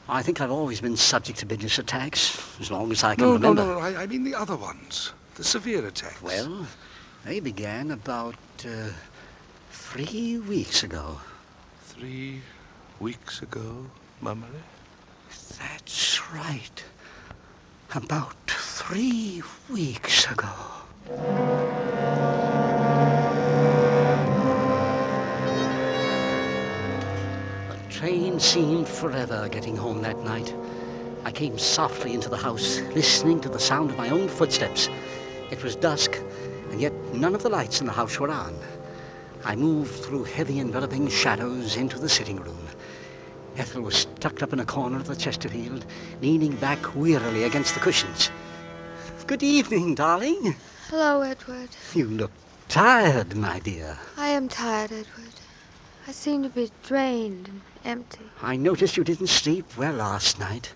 [SPEAKER 4] I think I've always been subject to business attacks, as long as I can remember.
[SPEAKER 6] No. I mean the other ones. The severe attacks.
[SPEAKER 4] Well, they began about 3 weeks ago.
[SPEAKER 6] 3 weeks ago, Mummery?
[SPEAKER 4] That's right. About 3 weeks ago. The train seemed forever getting home that night. I came softly into the house, listening to the sound of my own footsteps. It was dusk, and yet none of the lights in the house were on. I moved through heavy enveloping shadows into the sitting room. Ethel was tucked up in a corner of the Chesterfield, leaning back wearily against the cushions. Good evening, darling.
[SPEAKER 8] Hello, Edward.
[SPEAKER 4] You look tired, my dear.
[SPEAKER 8] I am tired, Edward. I seem to be drained and empty.
[SPEAKER 4] I noticed you didn't sleep well last night.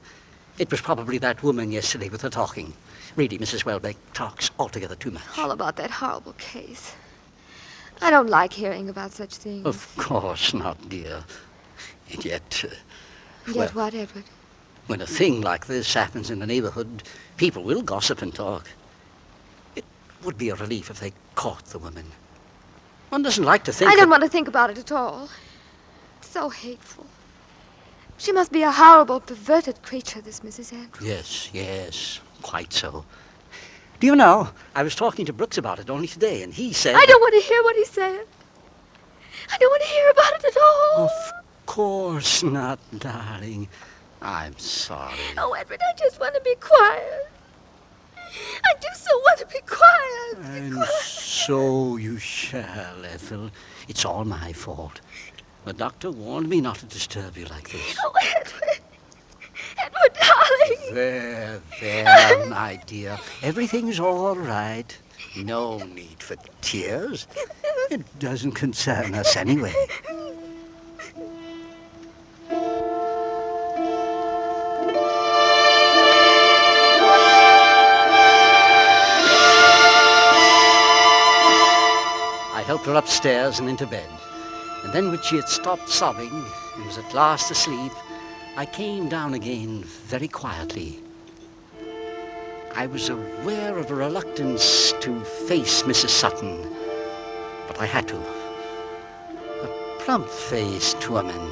[SPEAKER 4] It was probably that woman yesterday with the talking. Really, Mrs. Welbeck talks altogether too much.
[SPEAKER 8] All about that horrible case. I don't like hearing about such things.
[SPEAKER 4] Of course not, dear. And yet...
[SPEAKER 8] Yet what, Edward?
[SPEAKER 4] When a thing like this happens in the neighborhood, people will gossip and talk. It would be a relief if they caught the woman. One doesn't like to think...
[SPEAKER 8] I don't want to think about it at all. It's so hateful. She must be a horrible, perverted creature, this Mrs. Andrews.
[SPEAKER 4] Yes, quite so. Do you know, I was talking to Brooks about it only today, and he said...
[SPEAKER 8] I don't want to hear what he said. I don't want to hear about it at all.
[SPEAKER 4] Of course not, darling. I'm sorry.
[SPEAKER 8] Oh, Edward, I just want to be quiet. I do so want to be quiet.
[SPEAKER 4] And so you shall, Ethel. It's all my fault. The doctor warned me not to disturb you like this.
[SPEAKER 8] Oh, Edward. Edward, darling.
[SPEAKER 4] There, my dear. Everything's all right. No need for tears. It doesn't concern us anyway. I helped her upstairs and into bed. And then when she had stopped sobbing and was at last asleep, I came down again very quietly. I was aware of a reluctance to face Mrs. Sutton, but I had to. A plump-faced woman,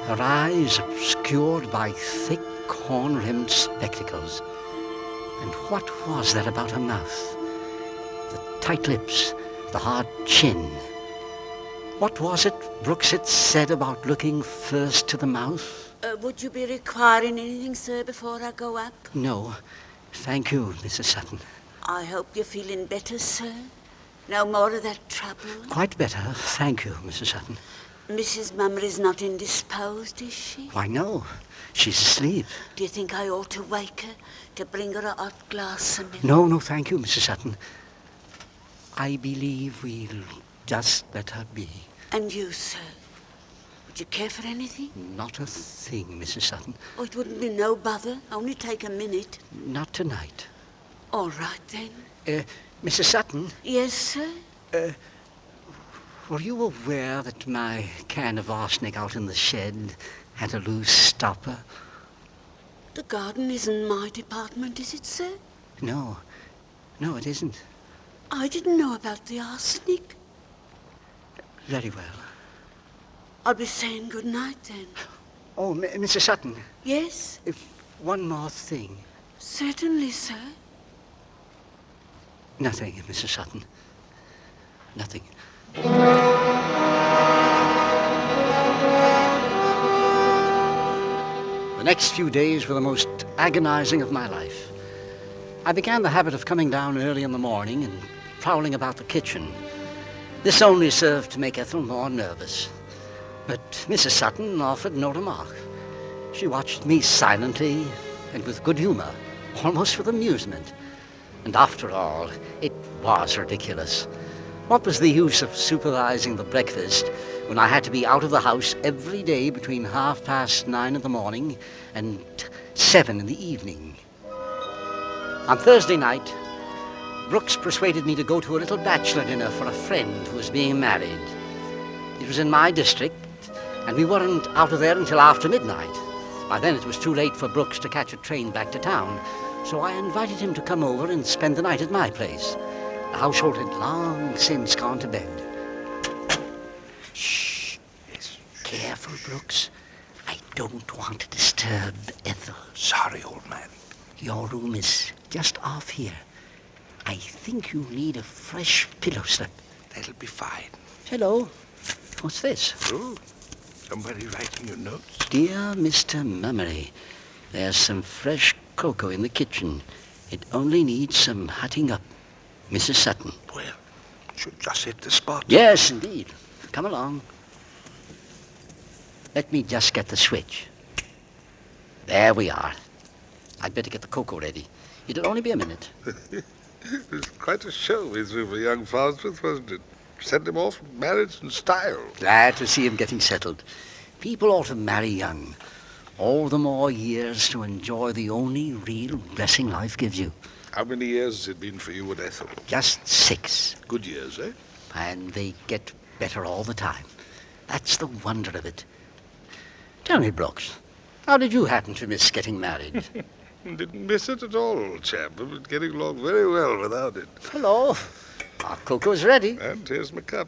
[SPEAKER 4] her eyes obscured by thick, horn-rimmed spectacles. And what was that about her mouth? The tight lips, the hard chin. What was it Brooks had said about looking first to the mouth?
[SPEAKER 7] Would you be requiring anything, sir, before I go up?
[SPEAKER 4] No. Thank you, Mrs. Sutton.
[SPEAKER 7] I hope you're feeling better, sir. No more of that trouble.
[SPEAKER 4] Quite better, thank you, Mrs. Sutton.
[SPEAKER 7] Mrs. Mummery's not indisposed, is she?
[SPEAKER 4] Why, no. She's asleep.
[SPEAKER 7] Do you think I ought to wake her, to bring her a hot glass of milk?
[SPEAKER 4] No, thank you, Mrs. Sutton. I believe we'll just let her be.
[SPEAKER 7] And you, sir? Would you care for anything?
[SPEAKER 4] Not a thing, Mrs. Sutton.
[SPEAKER 7] Oh, it wouldn't be no bother. Only take a minute.
[SPEAKER 4] Not tonight.
[SPEAKER 7] All right, then.
[SPEAKER 4] Mrs. Sutton?
[SPEAKER 7] Yes, sir?
[SPEAKER 4] Were you aware that my can of arsenic out in the shed had a loose stopper?
[SPEAKER 7] The garden isn't my department, is it, sir?
[SPEAKER 4] No, it isn't.
[SPEAKER 7] I didn't know about the arsenic.
[SPEAKER 4] Very well.
[SPEAKER 7] I'll be saying good night, then.
[SPEAKER 4] Oh, Mrs. Sutton.
[SPEAKER 7] Yes?
[SPEAKER 4] One more thing.
[SPEAKER 7] Certainly, sir.
[SPEAKER 4] Nothing, Mrs. Sutton. Nothing. The next few days were the most agonizing of my life. I began the habit of coming down early in the morning and prowling about the kitchen. This only served to make Ethel more nervous. But Mrs. Sutton offered no remark. She watched me silently and with good humor, almost with amusement. And after all, it was ridiculous. What was the use of supervising the breakfast when I had to be out of the house every day between 9:30 in the morning and 7 in the evening? On Thursday night, Brooks persuaded me to go to a little bachelor dinner for a friend who was being married. It was in my district, and we weren't out of there until after midnight. By then it was too late for Brooks to catch a train back to town, so I invited him to come over and spend the night at my place. The household had long since gone to bed. Shh.
[SPEAKER 6] Yes.
[SPEAKER 4] Careful, Brooks. I don't want to disturb Ethel.
[SPEAKER 6] Sorry, old man.
[SPEAKER 4] Your room is just off here. I think you need a fresh pillow slip.
[SPEAKER 6] That'll be fine.
[SPEAKER 4] Hello. What's this?
[SPEAKER 6] Oh, somebody writing you notes?
[SPEAKER 4] Dear Mr. Mummery, there's some fresh cocoa in the kitchen. It only needs some hotting up. Mrs. Sutton.
[SPEAKER 6] Well, should just hit the spot.
[SPEAKER 4] Yes, indeed. Come along. Let me just get the switch. There we are. I'd better get the cocoa ready. It'll only be a minute.
[SPEAKER 6] It was quite a show we threw for young Farnsworth, wasn't it? Sent him off with marriage and style.
[SPEAKER 4] Glad to see him getting settled. People ought to marry young. All the more years to enjoy the only real blessing life gives you.
[SPEAKER 6] How many years has it been for you and Ethel?
[SPEAKER 4] Just 6.
[SPEAKER 6] Good years, eh?
[SPEAKER 4] And they get better all the time. That's the wonder of it. Tell me, Brooks, how did you happen to miss getting married?
[SPEAKER 6] Didn't miss it at all, old chap. I've been getting along very well without it.
[SPEAKER 4] Hello. Our cocoa's ready.
[SPEAKER 6] And here's my cup.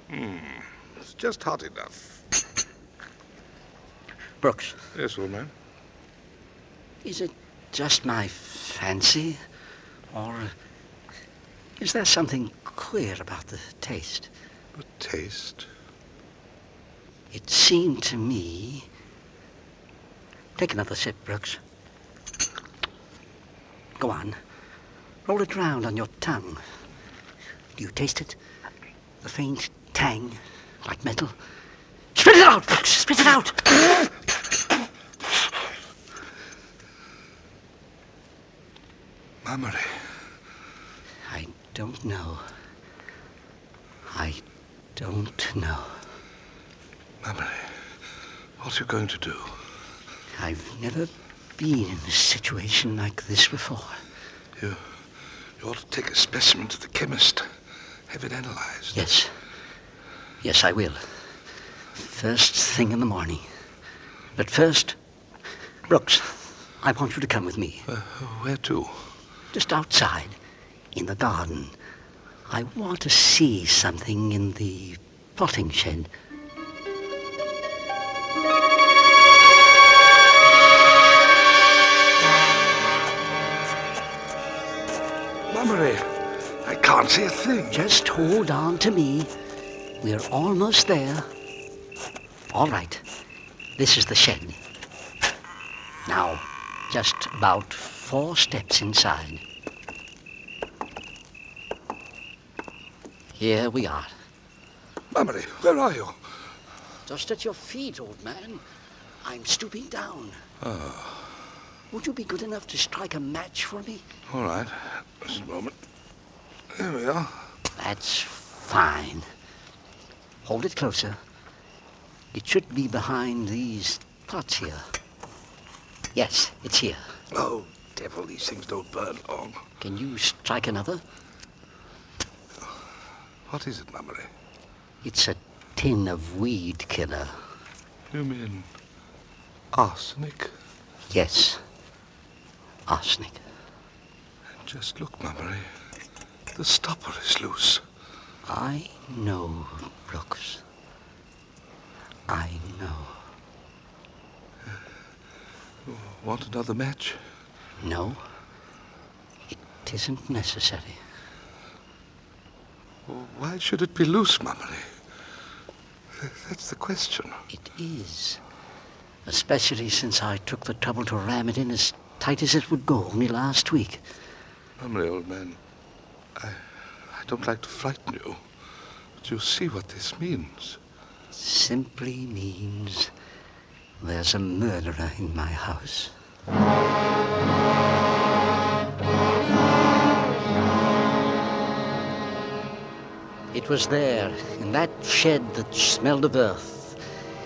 [SPEAKER 6] It's just hot enough.
[SPEAKER 4] Brooks,
[SPEAKER 6] Yes, old man.
[SPEAKER 4] is it just my fancy? Or is there something queer about the taste?
[SPEAKER 6] The taste.
[SPEAKER 4] It seemed to me... Take another sip, Brooks. Go on. Roll it round on your tongue. Do you taste it? The faint tang, like metal. Spit it out, Brooks! Spit it out!
[SPEAKER 6] Mummery.
[SPEAKER 4] I don't know. I don't know.
[SPEAKER 6] Mummery. What are you going to do?
[SPEAKER 4] I've never been in a situation like this before.
[SPEAKER 6] You ought to take a specimen to the chemist. Have it analyzed.
[SPEAKER 4] Yes. Yes, I will. First thing in the morning. But first, Brooks, I want you to come with me.
[SPEAKER 6] Where to?
[SPEAKER 4] Just outside, in the garden. I want to see something in the potting shed.
[SPEAKER 6] Mummery, I can't see a thing.
[SPEAKER 4] Just hold on to me. We're almost there. All right. This is the shed. Now, just about 4 steps inside. Here we are.
[SPEAKER 6] Mummery, where are you?
[SPEAKER 4] Just at your feet, old man. I'm stooping down. Would you be good enough to strike a match for me?
[SPEAKER 6] All right. Just a moment. There we are.
[SPEAKER 4] That's fine. Hold it closer. It should be behind these pots here. Yes, it's here.
[SPEAKER 6] Oh, devil, these things don't burn long.
[SPEAKER 4] Can you strike another?
[SPEAKER 6] What is it, Mummery?
[SPEAKER 4] It's a tin of weed killer.
[SPEAKER 6] You mean arsenic?
[SPEAKER 4] Yes, arsenic.
[SPEAKER 6] Just look, Mummery. The stopper is loose.
[SPEAKER 4] I know, Brooks. I know.
[SPEAKER 6] Want another match?
[SPEAKER 4] No, it isn't necessary.
[SPEAKER 6] Why should it be loose, Mummery? That's the question.
[SPEAKER 4] It is. Especially since I took the trouble to ram it in as tight as it would go only last week.
[SPEAKER 6] Mummery, old man, I don't like to frighten you, but you see what this means.
[SPEAKER 4] Simply means there's a murderer in my house. It was there, in that shed that smelled of earth,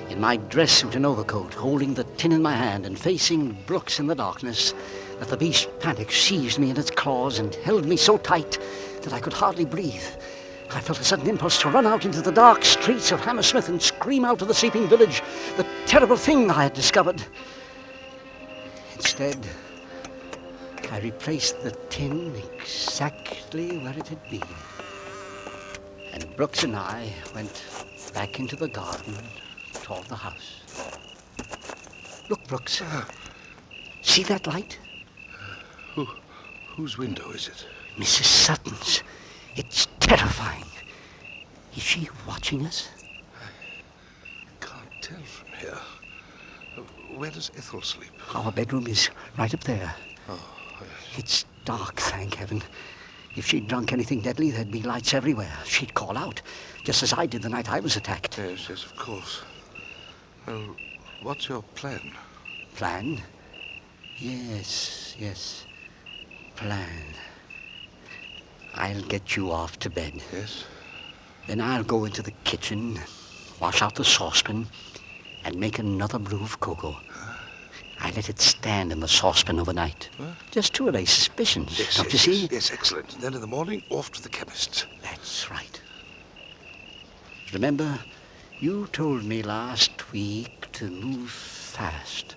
[SPEAKER 4] in my dress suit and overcoat, holding the tin in my hand and facing Brooks in the darkness, that the beast panic seized me in its claws and held me so tight that I could hardly breathe. I felt a sudden impulse to run out into the dark streets of Hammersmith and scream out to the sleeping village the terrible thing I had discovered. Instead, I replaced the tin exactly where it had been. And Brooks and I went back into the garden toward the house. Look, Brooks. See that light?
[SPEAKER 6] Whose window is it?
[SPEAKER 4] Mrs. Sutton's. It's terrifying. Is she watching us?
[SPEAKER 6] I can't tell from here. Where does Ethel sleep?
[SPEAKER 4] Our bedroom is right up there.
[SPEAKER 6] Oh, yes.
[SPEAKER 4] It's dark, thank heaven. If she'd drunk anything deadly, there'd be lights everywhere. She'd call out, just as I did the night I was attacked.
[SPEAKER 6] Yes, of course. Well, what's your plan?
[SPEAKER 4] Plan? Yes. Plan. I'll get you off to bed.
[SPEAKER 6] Yes?
[SPEAKER 4] Then I'll go into the kitchen, wash out the saucepan, and make another brew of cocoa. I let it stand in the saucepan overnight, just to allay suspicions, don't you see?
[SPEAKER 6] Yes, excellent. And then in the morning, off to the chemist's.
[SPEAKER 4] That's right. Remember, you told me last week to move fast.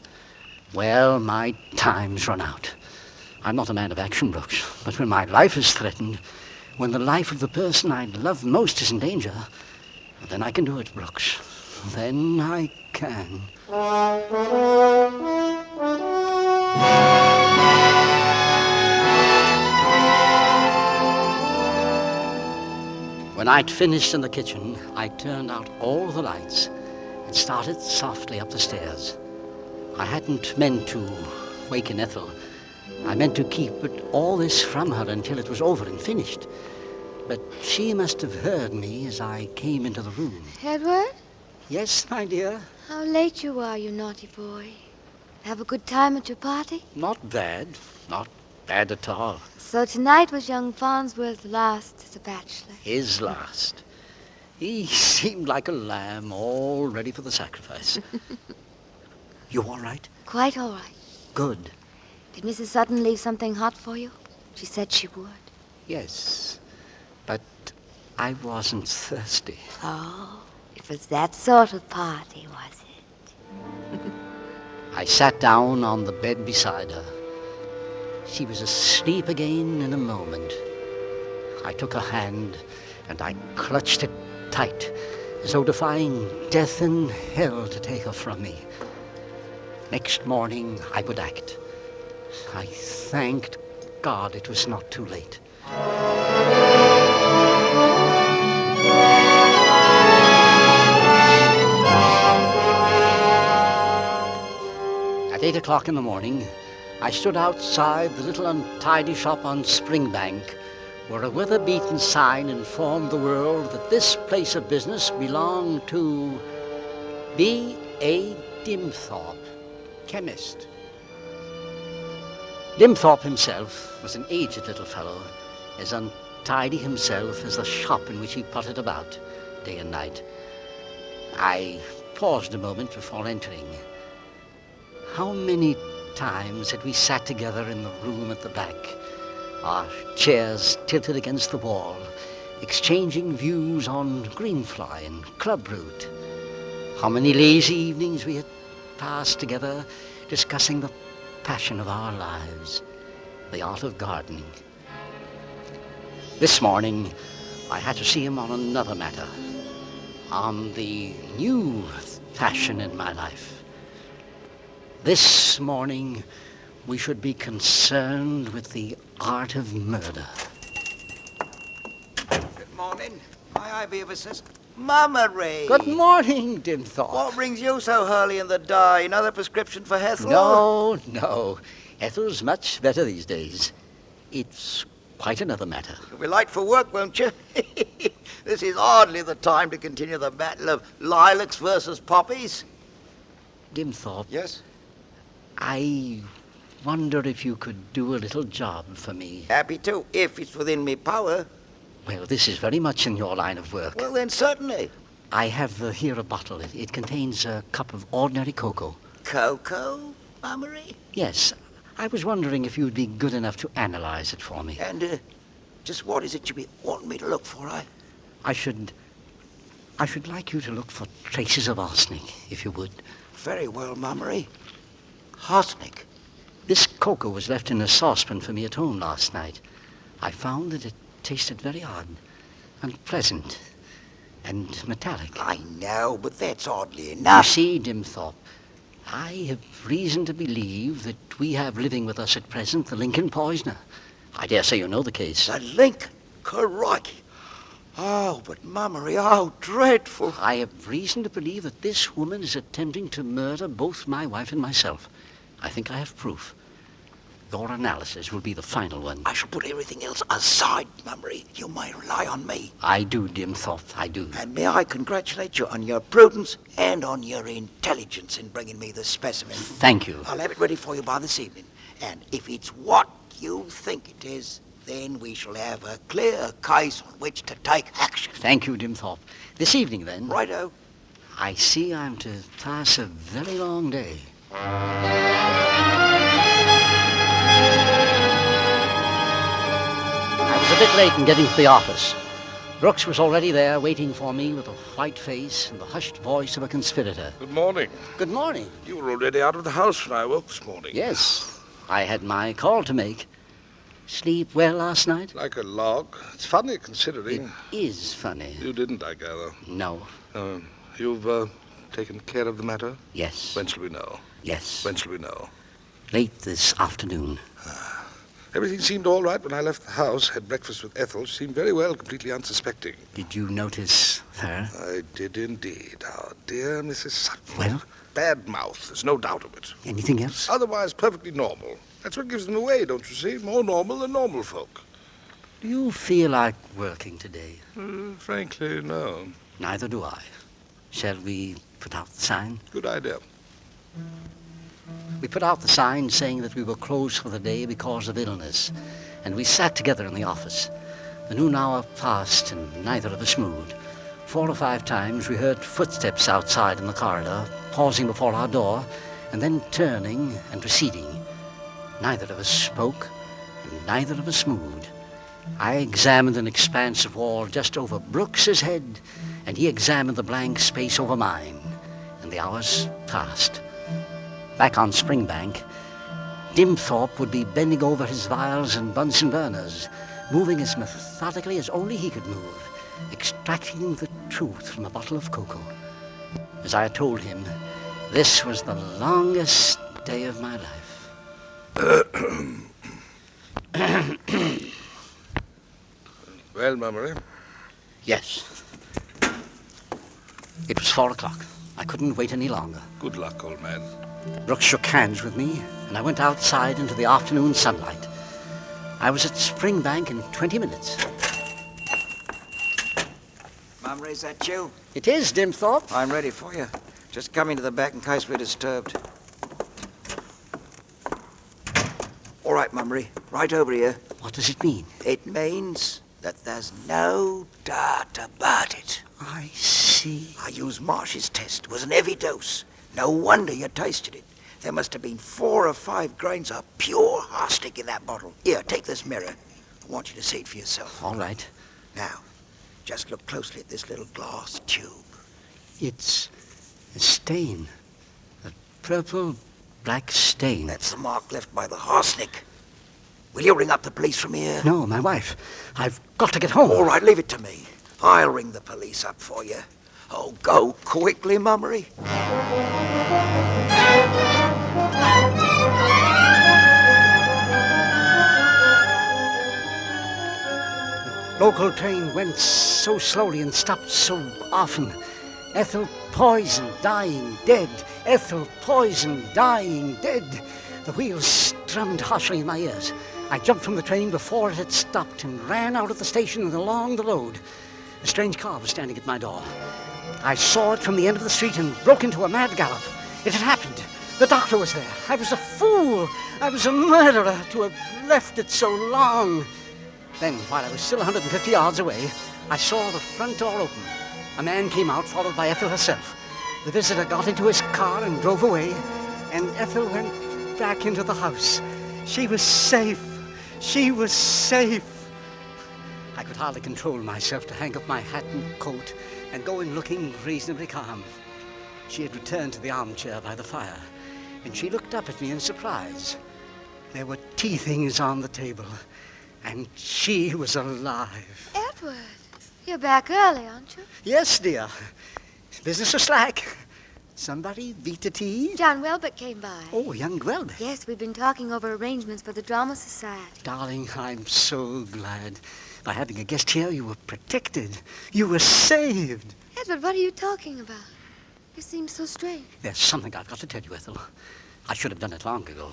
[SPEAKER 4] Well, my time's run out. I'm not a man of action, Brooks, but when my life is threatened, when the life of the person I love most is in danger, then I can do it, Brooks. Then I can. When I'd finished in the kitchen, I turned out all the lights and started softly up the stairs. I hadn't meant to waken Ethel. I meant to keep all this from her until it was over and finished. But she must have heard me as I came into the room.
[SPEAKER 8] Edward?
[SPEAKER 4] Yes, my dear?
[SPEAKER 8] How late you are, you naughty boy. Have a good time at your party?
[SPEAKER 4] Not bad. Not bad at all.
[SPEAKER 8] So tonight was young Farnsworth's last as a bachelor.
[SPEAKER 4] His last. He seemed like a lamb, all ready for the sacrifice. You all right?
[SPEAKER 8] Quite all right.
[SPEAKER 4] Good.
[SPEAKER 8] Did Mrs. Sutton leave something hot for you? She said she would.
[SPEAKER 4] Yes, but I wasn't thirsty.
[SPEAKER 8] Oh, it was that sort of party, was it?
[SPEAKER 4] I sat down on the bed beside her. She was asleep again in a moment. I took her hand and I clutched it tight, as though defying death and hell to take her from me. Next morning, I would act. I thanked God it was not too late. At 8 o'clock in the morning, I stood outside the little untidy shop on Springbank, where a weather-beaten sign informed the world that this place of business belonged to B.A. Dimthorpe, chemist. Dimthorpe himself was an aged little fellow, as untidy himself as the shop in which he pottered about day and night. I paused a moment before entering. How many times had we sat together in the room at the back, our chairs tilted against the wall, exchanging views on greenfly and clubroot. How many lazy evenings we had passed together discussing the passion of our lives, the art of gardening. This morning, I had to see him on another matter, on the new passion in my life. This morning, we should be concerned with the art of murder.
[SPEAKER 9] Good morning. May I be of assistance? Mummery!
[SPEAKER 4] Good morning, Dimthorpe.
[SPEAKER 9] What brings you so early in the day? Another prescription for Ethel?
[SPEAKER 4] No. Ethel's much better these days. It's quite another matter.
[SPEAKER 9] You'll be late for work, won't you? This is hardly the time to continue the battle of lilacs versus poppies.
[SPEAKER 4] Dimthorpe.
[SPEAKER 9] Yes?
[SPEAKER 4] I wonder if you could do a little job for me.
[SPEAKER 9] Happy to, if it's within me power.
[SPEAKER 4] Well, this is very much in your line of work.
[SPEAKER 9] Well, then, certainly.
[SPEAKER 4] I have here a bottle. It contains a cup of ordinary cocoa.
[SPEAKER 9] Cocoa, Mummery?
[SPEAKER 4] Yes. I was wondering if you'd be good enough to analyze it for me.
[SPEAKER 9] And just what is it you be wanting me to look for, eh?
[SPEAKER 4] I should like you to look for traces of arsenic, if you would.
[SPEAKER 9] Very well, Mummery. Arsenic.
[SPEAKER 4] This cocoa was left in a saucepan for me at home last night. I found that it tasted very odd, unpleasant, and metallic.
[SPEAKER 9] I know, but that's oddly
[SPEAKER 4] You
[SPEAKER 9] enough.
[SPEAKER 4] see, Dimthorpe, I have reason to believe that we have living with us at present the Lincoln poisoner. I dare say you know the case.
[SPEAKER 9] The Lincoln? Crikey. Oh, but Mummery, how dreadful.
[SPEAKER 4] I have reason to believe that this woman is attempting to murder both my wife and myself. I think I have proof. Your analysis will be the final one.
[SPEAKER 9] I shall put everything else aside, Mummery. You may rely on me.
[SPEAKER 4] I do, Dimthorpe, I do.
[SPEAKER 9] And may I congratulate you on your prudence and on your intelligence in bringing me the specimen.
[SPEAKER 4] Thank you.
[SPEAKER 9] I'll have it ready for you by this evening. And if it's what you think it is, then we shall have a clear case on which to take action.
[SPEAKER 4] Thank you, Dimthorpe. This evening, then.
[SPEAKER 9] Righto.
[SPEAKER 4] I see I'm to pass a very long day. I was a bit late in getting to the office. Brooks was already there, waiting for me with a white face and the hushed voice of a conspirator.
[SPEAKER 6] Good morning.
[SPEAKER 4] Good morning.
[SPEAKER 6] You were already out of the house when I woke this morning.
[SPEAKER 4] Yes, I had my call to make. Sleep well last night?
[SPEAKER 6] Like a log. It's funny considering.
[SPEAKER 4] It is funny.
[SPEAKER 6] You didn't, I gather.
[SPEAKER 4] No.
[SPEAKER 6] You've taken care of the matter?
[SPEAKER 4] Yes.
[SPEAKER 6] When shall we know?
[SPEAKER 4] Yes.
[SPEAKER 6] When shall we know?
[SPEAKER 4] Late this afternoon.
[SPEAKER 6] Everything seemed all right when I left the house, had breakfast with Ethel. She seemed very well, completely unsuspecting.
[SPEAKER 4] Did you notice her?
[SPEAKER 6] I did indeed. Our dear Mrs. Sutton.
[SPEAKER 4] Well?
[SPEAKER 6] Bad mouth, there's no doubt of it.
[SPEAKER 4] Anything else?
[SPEAKER 6] Otherwise, perfectly normal. That's what gives them away, don't you see? More normal than normal folk.
[SPEAKER 4] Do you feel like working today?
[SPEAKER 6] Frankly, no.
[SPEAKER 4] Neither do I. Shall we put out the sign?
[SPEAKER 6] Good idea.
[SPEAKER 4] We put out the sign saying that we were closed for the day because of illness, and we sat together in the office. The noon hour passed, and neither of us moved. 4 or 5 times we heard footsteps outside in the corridor, pausing before our door, and then turning and receding. Neither of us spoke, and neither of us moved. I examined an expanse of wall just over Brooks's head, and he examined the blank space over mine, and the hours passed. Back on Springbank, Dimthorpe would be bending over his vials and Bunsen burners, moving as methodically as only he could move, extracting the truth from a bottle of cocoa. As I had told him, this was the longest day of my life.
[SPEAKER 6] Well, Mummery?
[SPEAKER 4] Yes. It was 4 o'clock. I couldn't wait any longer.
[SPEAKER 6] Good luck, old man.
[SPEAKER 4] Brooks shook hands with me, and I went outside into the afternoon sunlight. I was at Springbank in 20 minutes.
[SPEAKER 9] Mummery, is that you?
[SPEAKER 4] It is, Dimthorpe.
[SPEAKER 9] I'm ready for you. Just come into the back in case we're disturbed. All right, Mummery. Right over here.
[SPEAKER 4] What does it mean?
[SPEAKER 9] It means that there's no doubt about it.
[SPEAKER 4] I see.
[SPEAKER 9] I used Marsh's test. It was an heavy dose. No wonder you tasted it. There must have been 4 or 5 grains of pure arsenic in that bottle. Here, take this mirror. I want you to see it for yourself.
[SPEAKER 4] All right.
[SPEAKER 9] Now, just look closely at this little glass tube.
[SPEAKER 4] It's a stain. A purple-black stain.
[SPEAKER 9] That's the mark left by the arsenic. Will you ring up the police from here?
[SPEAKER 4] No, my wife. I've got to get home.
[SPEAKER 9] All right, leave it to me. I'll ring the police up for you. Oh, go quickly, Mummery.
[SPEAKER 4] Local train went so slowly and stopped so often. Ethel poisoned, dying, dead. Ethel poisoned, dying, dead. The wheels strummed harshly in my ears. I jumped from the train before it had stopped and ran out of the station and along the road. A strange car was standing at my door. I saw it from the end of the street and broke into a mad gallop. It had happened. The doctor was there. I was a fool. I was a murderer to have left it so long. Then, while I was still 150 yards away, I saw the front door open. A man came out, followed by Ethel herself. The visitor got into his car and drove away, and Ethel went back into the house. She was safe. She was safe. I could hardly control myself to hang up my hat and coat and go in looking reasonably calm. She had returned to the armchair by the fire, and she looked up at me in surprise. There were tea things on the table, and she was alive.
[SPEAKER 8] Edward, you're back early, aren't you?
[SPEAKER 4] Yes, dear. Business was slack. Somebody beat the tea?
[SPEAKER 8] John Welbeck came by.
[SPEAKER 4] Oh, young Welbeck.
[SPEAKER 8] Yes, we've been talking over arrangements for the Drama Society.
[SPEAKER 4] Darling, I'm so glad. By having a guest here, you were protected. You were saved.
[SPEAKER 8] Edward, what are you talking about? You seem so strange.
[SPEAKER 4] There's something I've got to tell you, Ethel. I should have done it long ago.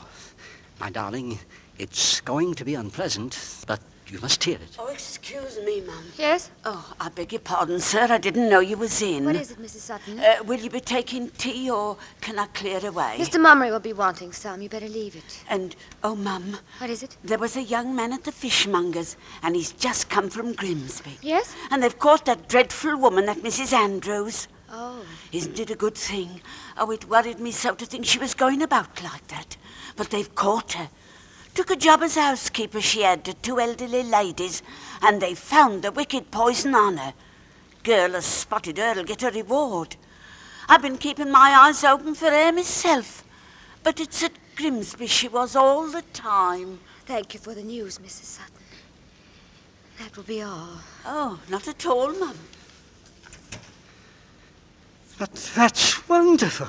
[SPEAKER 4] My darling, it's going to be unpleasant, but you must hear it.
[SPEAKER 7] Oh, excuse me, Mum.
[SPEAKER 8] Yes?
[SPEAKER 7] Oh, I beg your pardon, sir. I didn't know you was in.
[SPEAKER 8] What is it, Mrs. Sutton?
[SPEAKER 7] Will you be taking tea, or can I clear away?
[SPEAKER 8] Mr. Mummery will be wanting some. You better leave it.
[SPEAKER 7] And, oh, Mum.
[SPEAKER 8] What is it?
[SPEAKER 7] There was a young man at the fishmonger's, and he's just come from Grimsby.
[SPEAKER 8] Yes?
[SPEAKER 7] And they've caught that dreadful woman, that Mrs. Andrews.
[SPEAKER 8] Oh.
[SPEAKER 7] Isn't it a good thing? Oh, it worried me so to think she was going about like that. But they've caught her. Took a job as housekeeper she had to 2 elderly ladies, and they found the wicked poison on her. Girl has spotted her'll get a reward. I've been keeping my eyes open for her myself, but it's at Grimsby she was all the time.
[SPEAKER 8] Thank you for the news, Mrs. Sutton. That will be all.
[SPEAKER 7] Oh, not at all, Mum.
[SPEAKER 4] But that's wonderful.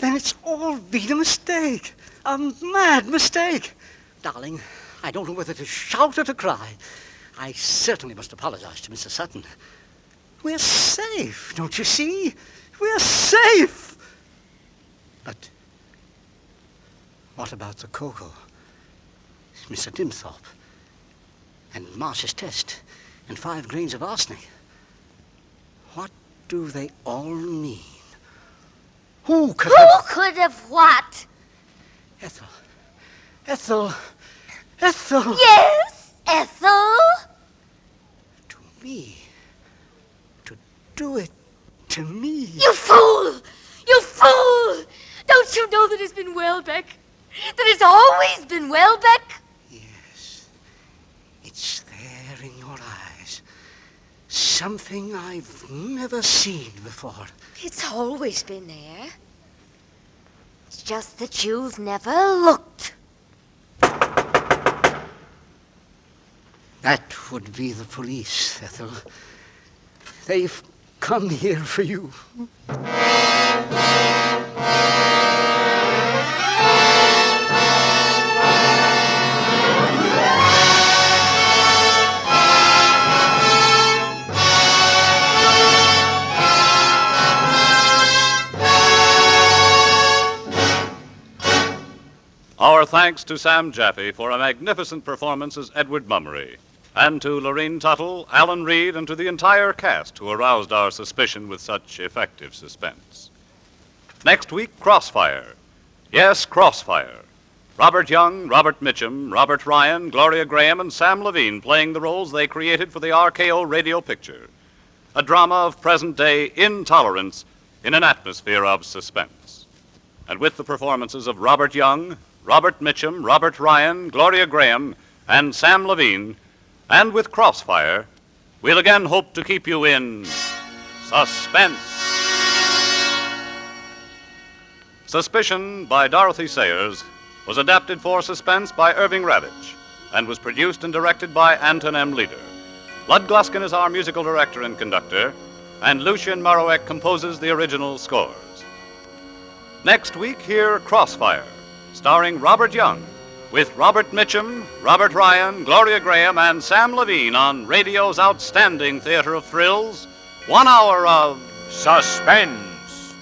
[SPEAKER 4] Then it's all been a mistake. A mad mistake. Darling, I don't know whether to shout or to cry. I certainly must apologize to Mrs. Sutton. We're safe, don't you see? We're safe. But what about the cocoa? Mr. Dimthorpe, and Marsh's test, and 5 grains of arsenic? What do they all mean? Who could
[SPEAKER 8] have what?
[SPEAKER 4] Ethel. Ethel. Ethel.
[SPEAKER 8] Yes, Ethel?
[SPEAKER 4] To me. To do it to me.
[SPEAKER 8] You fool! You fool! Don't you know that it's been Welbeck? That it's always been Welbeck?
[SPEAKER 4] Yes. It's there in your eyes. Something I've never seen before.
[SPEAKER 8] It's always been there. It's just that you've never looked.
[SPEAKER 4] That would be the police, Ethel. They've come here for you.
[SPEAKER 3] Our thanks to Sam Jaffe for a magnificent performance as Edward Mummery, and to Lorene Tuttle, Alan Reed, and to the entire cast who aroused our suspicion with such effective suspense. Next week, Crossfire. Yes, Crossfire. Robert Young, Robert Mitchum, Robert Ryan, Gloria Graham, and Sam Levine playing the roles they created for the RKO radio picture. A drama of present-day intolerance in an atmosphere of suspense. And with the performances of Robert Young, Robert Mitchum, Robert Ryan, Gloria Graham, and Sam Levine, and with Crossfire, we'll again hope to keep you in suspense. Suspicion by Dorothy Sayers was adapted for Suspense by Irving Ravitch and was produced and directed by Anton M. Leader. Lud Gluskin is our musical director and conductor, and Lucien Morawek composes the original scores. Next week, hear Crossfire, starring Robert Young, with Robert Mitchum, Robert Ryan, Gloria Graham, and Sam Levine on radio's outstanding theater of thrills, 1 hour of
[SPEAKER 2] Suspense.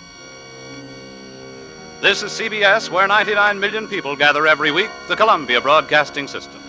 [SPEAKER 3] This is CBS, where 99 million people gather every week, the Columbia Broadcasting System.